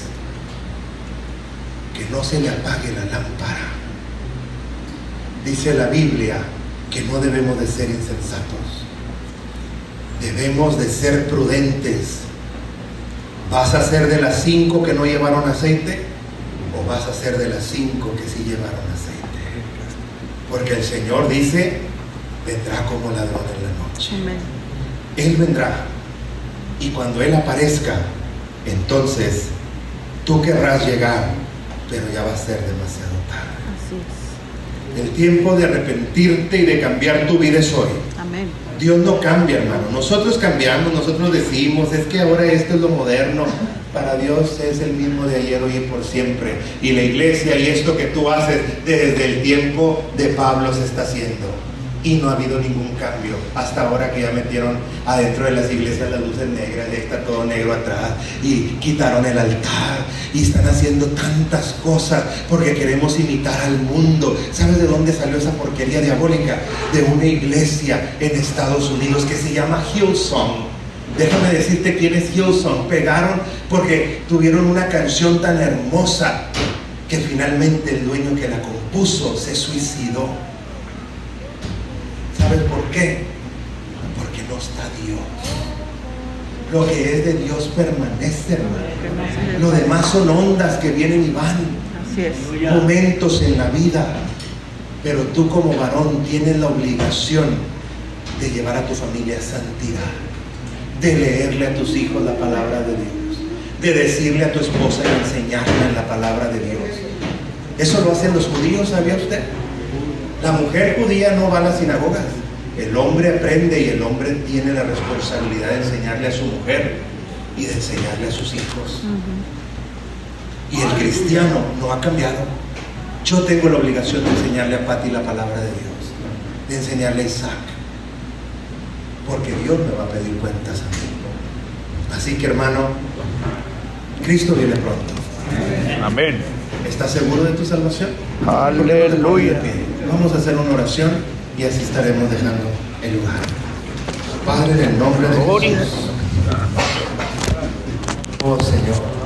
que no se le apague la lámpara. Dice la Biblia que no debemos de ser insensatos, debemos de ser prudentes. ¿Vas a ser de las 5 que no llevaron aceite? ¿O vas a ser de las 5 que sí llevaron aceite? Porque el Señor dice, vendrá como ladrón en la noche. Amén. Él vendrá, y cuando Él aparezca, entonces tú querrás llegar, pero ya va a ser demasiado tarde. Así es. El tiempo de arrepentirte y de cambiar tu vida es hoy. Amén. Dios no cambia, hermano. Nosotros cambiamos, nosotros decimos, es que ahora esto es lo moderno. Para Dios es el mismo de ayer, hoy y por siempre. Y la iglesia y esto que tú haces desde el tiempo de Pablo se está haciendo. Y no ha habido ningún cambio. Hasta ahora que ya metieron adentro de las iglesias las luces negras, ya está todo negro atrás. Y quitaron el altar. Y están haciendo tantas cosas porque queremos imitar al mundo. ¿Sabes de dónde salió esa porquería diabólica? De una iglesia en Estados Unidos que se llama Hillsong. Déjame decirte quién es Hillsong. Pegaron porque tuvieron una canción tan hermosa que finalmente el dueño que la compuso se suicidó. ¿Sabes por qué? Porque no está Dios. Lo que es de Dios permanece, hermano. Lo demás son ondas que vienen y van. Así es. Momentos en la vida. Pero tú como varón tienes la obligación de llevar a tu familia a santidad, de leerle a tus hijos la palabra de Dios, de decirle a tu esposa y enseñarle la palabra de Dios. Eso lo hacen los judíos, ¿sabía usted? La mujer judía no va a las sinagogas. El hombre aprende y el hombre tiene la responsabilidad de enseñarle a su mujer y de enseñarle a sus hijos. Y el cristiano no ha cambiado. Yo tengo la obligación de enseñarle a Pati la palabra de Dios, de enseñarle a Isaac, porque Dios me va a pedir cuentas a mí. Así que, hermano, Cristo viene pronto. Amén. ¿Estás seguro de tu salvación? Aleluya. Vamos a hacer una oración y así estaremos dejando el lugar. Padre, en el nombre de Jesús. Oh Señor.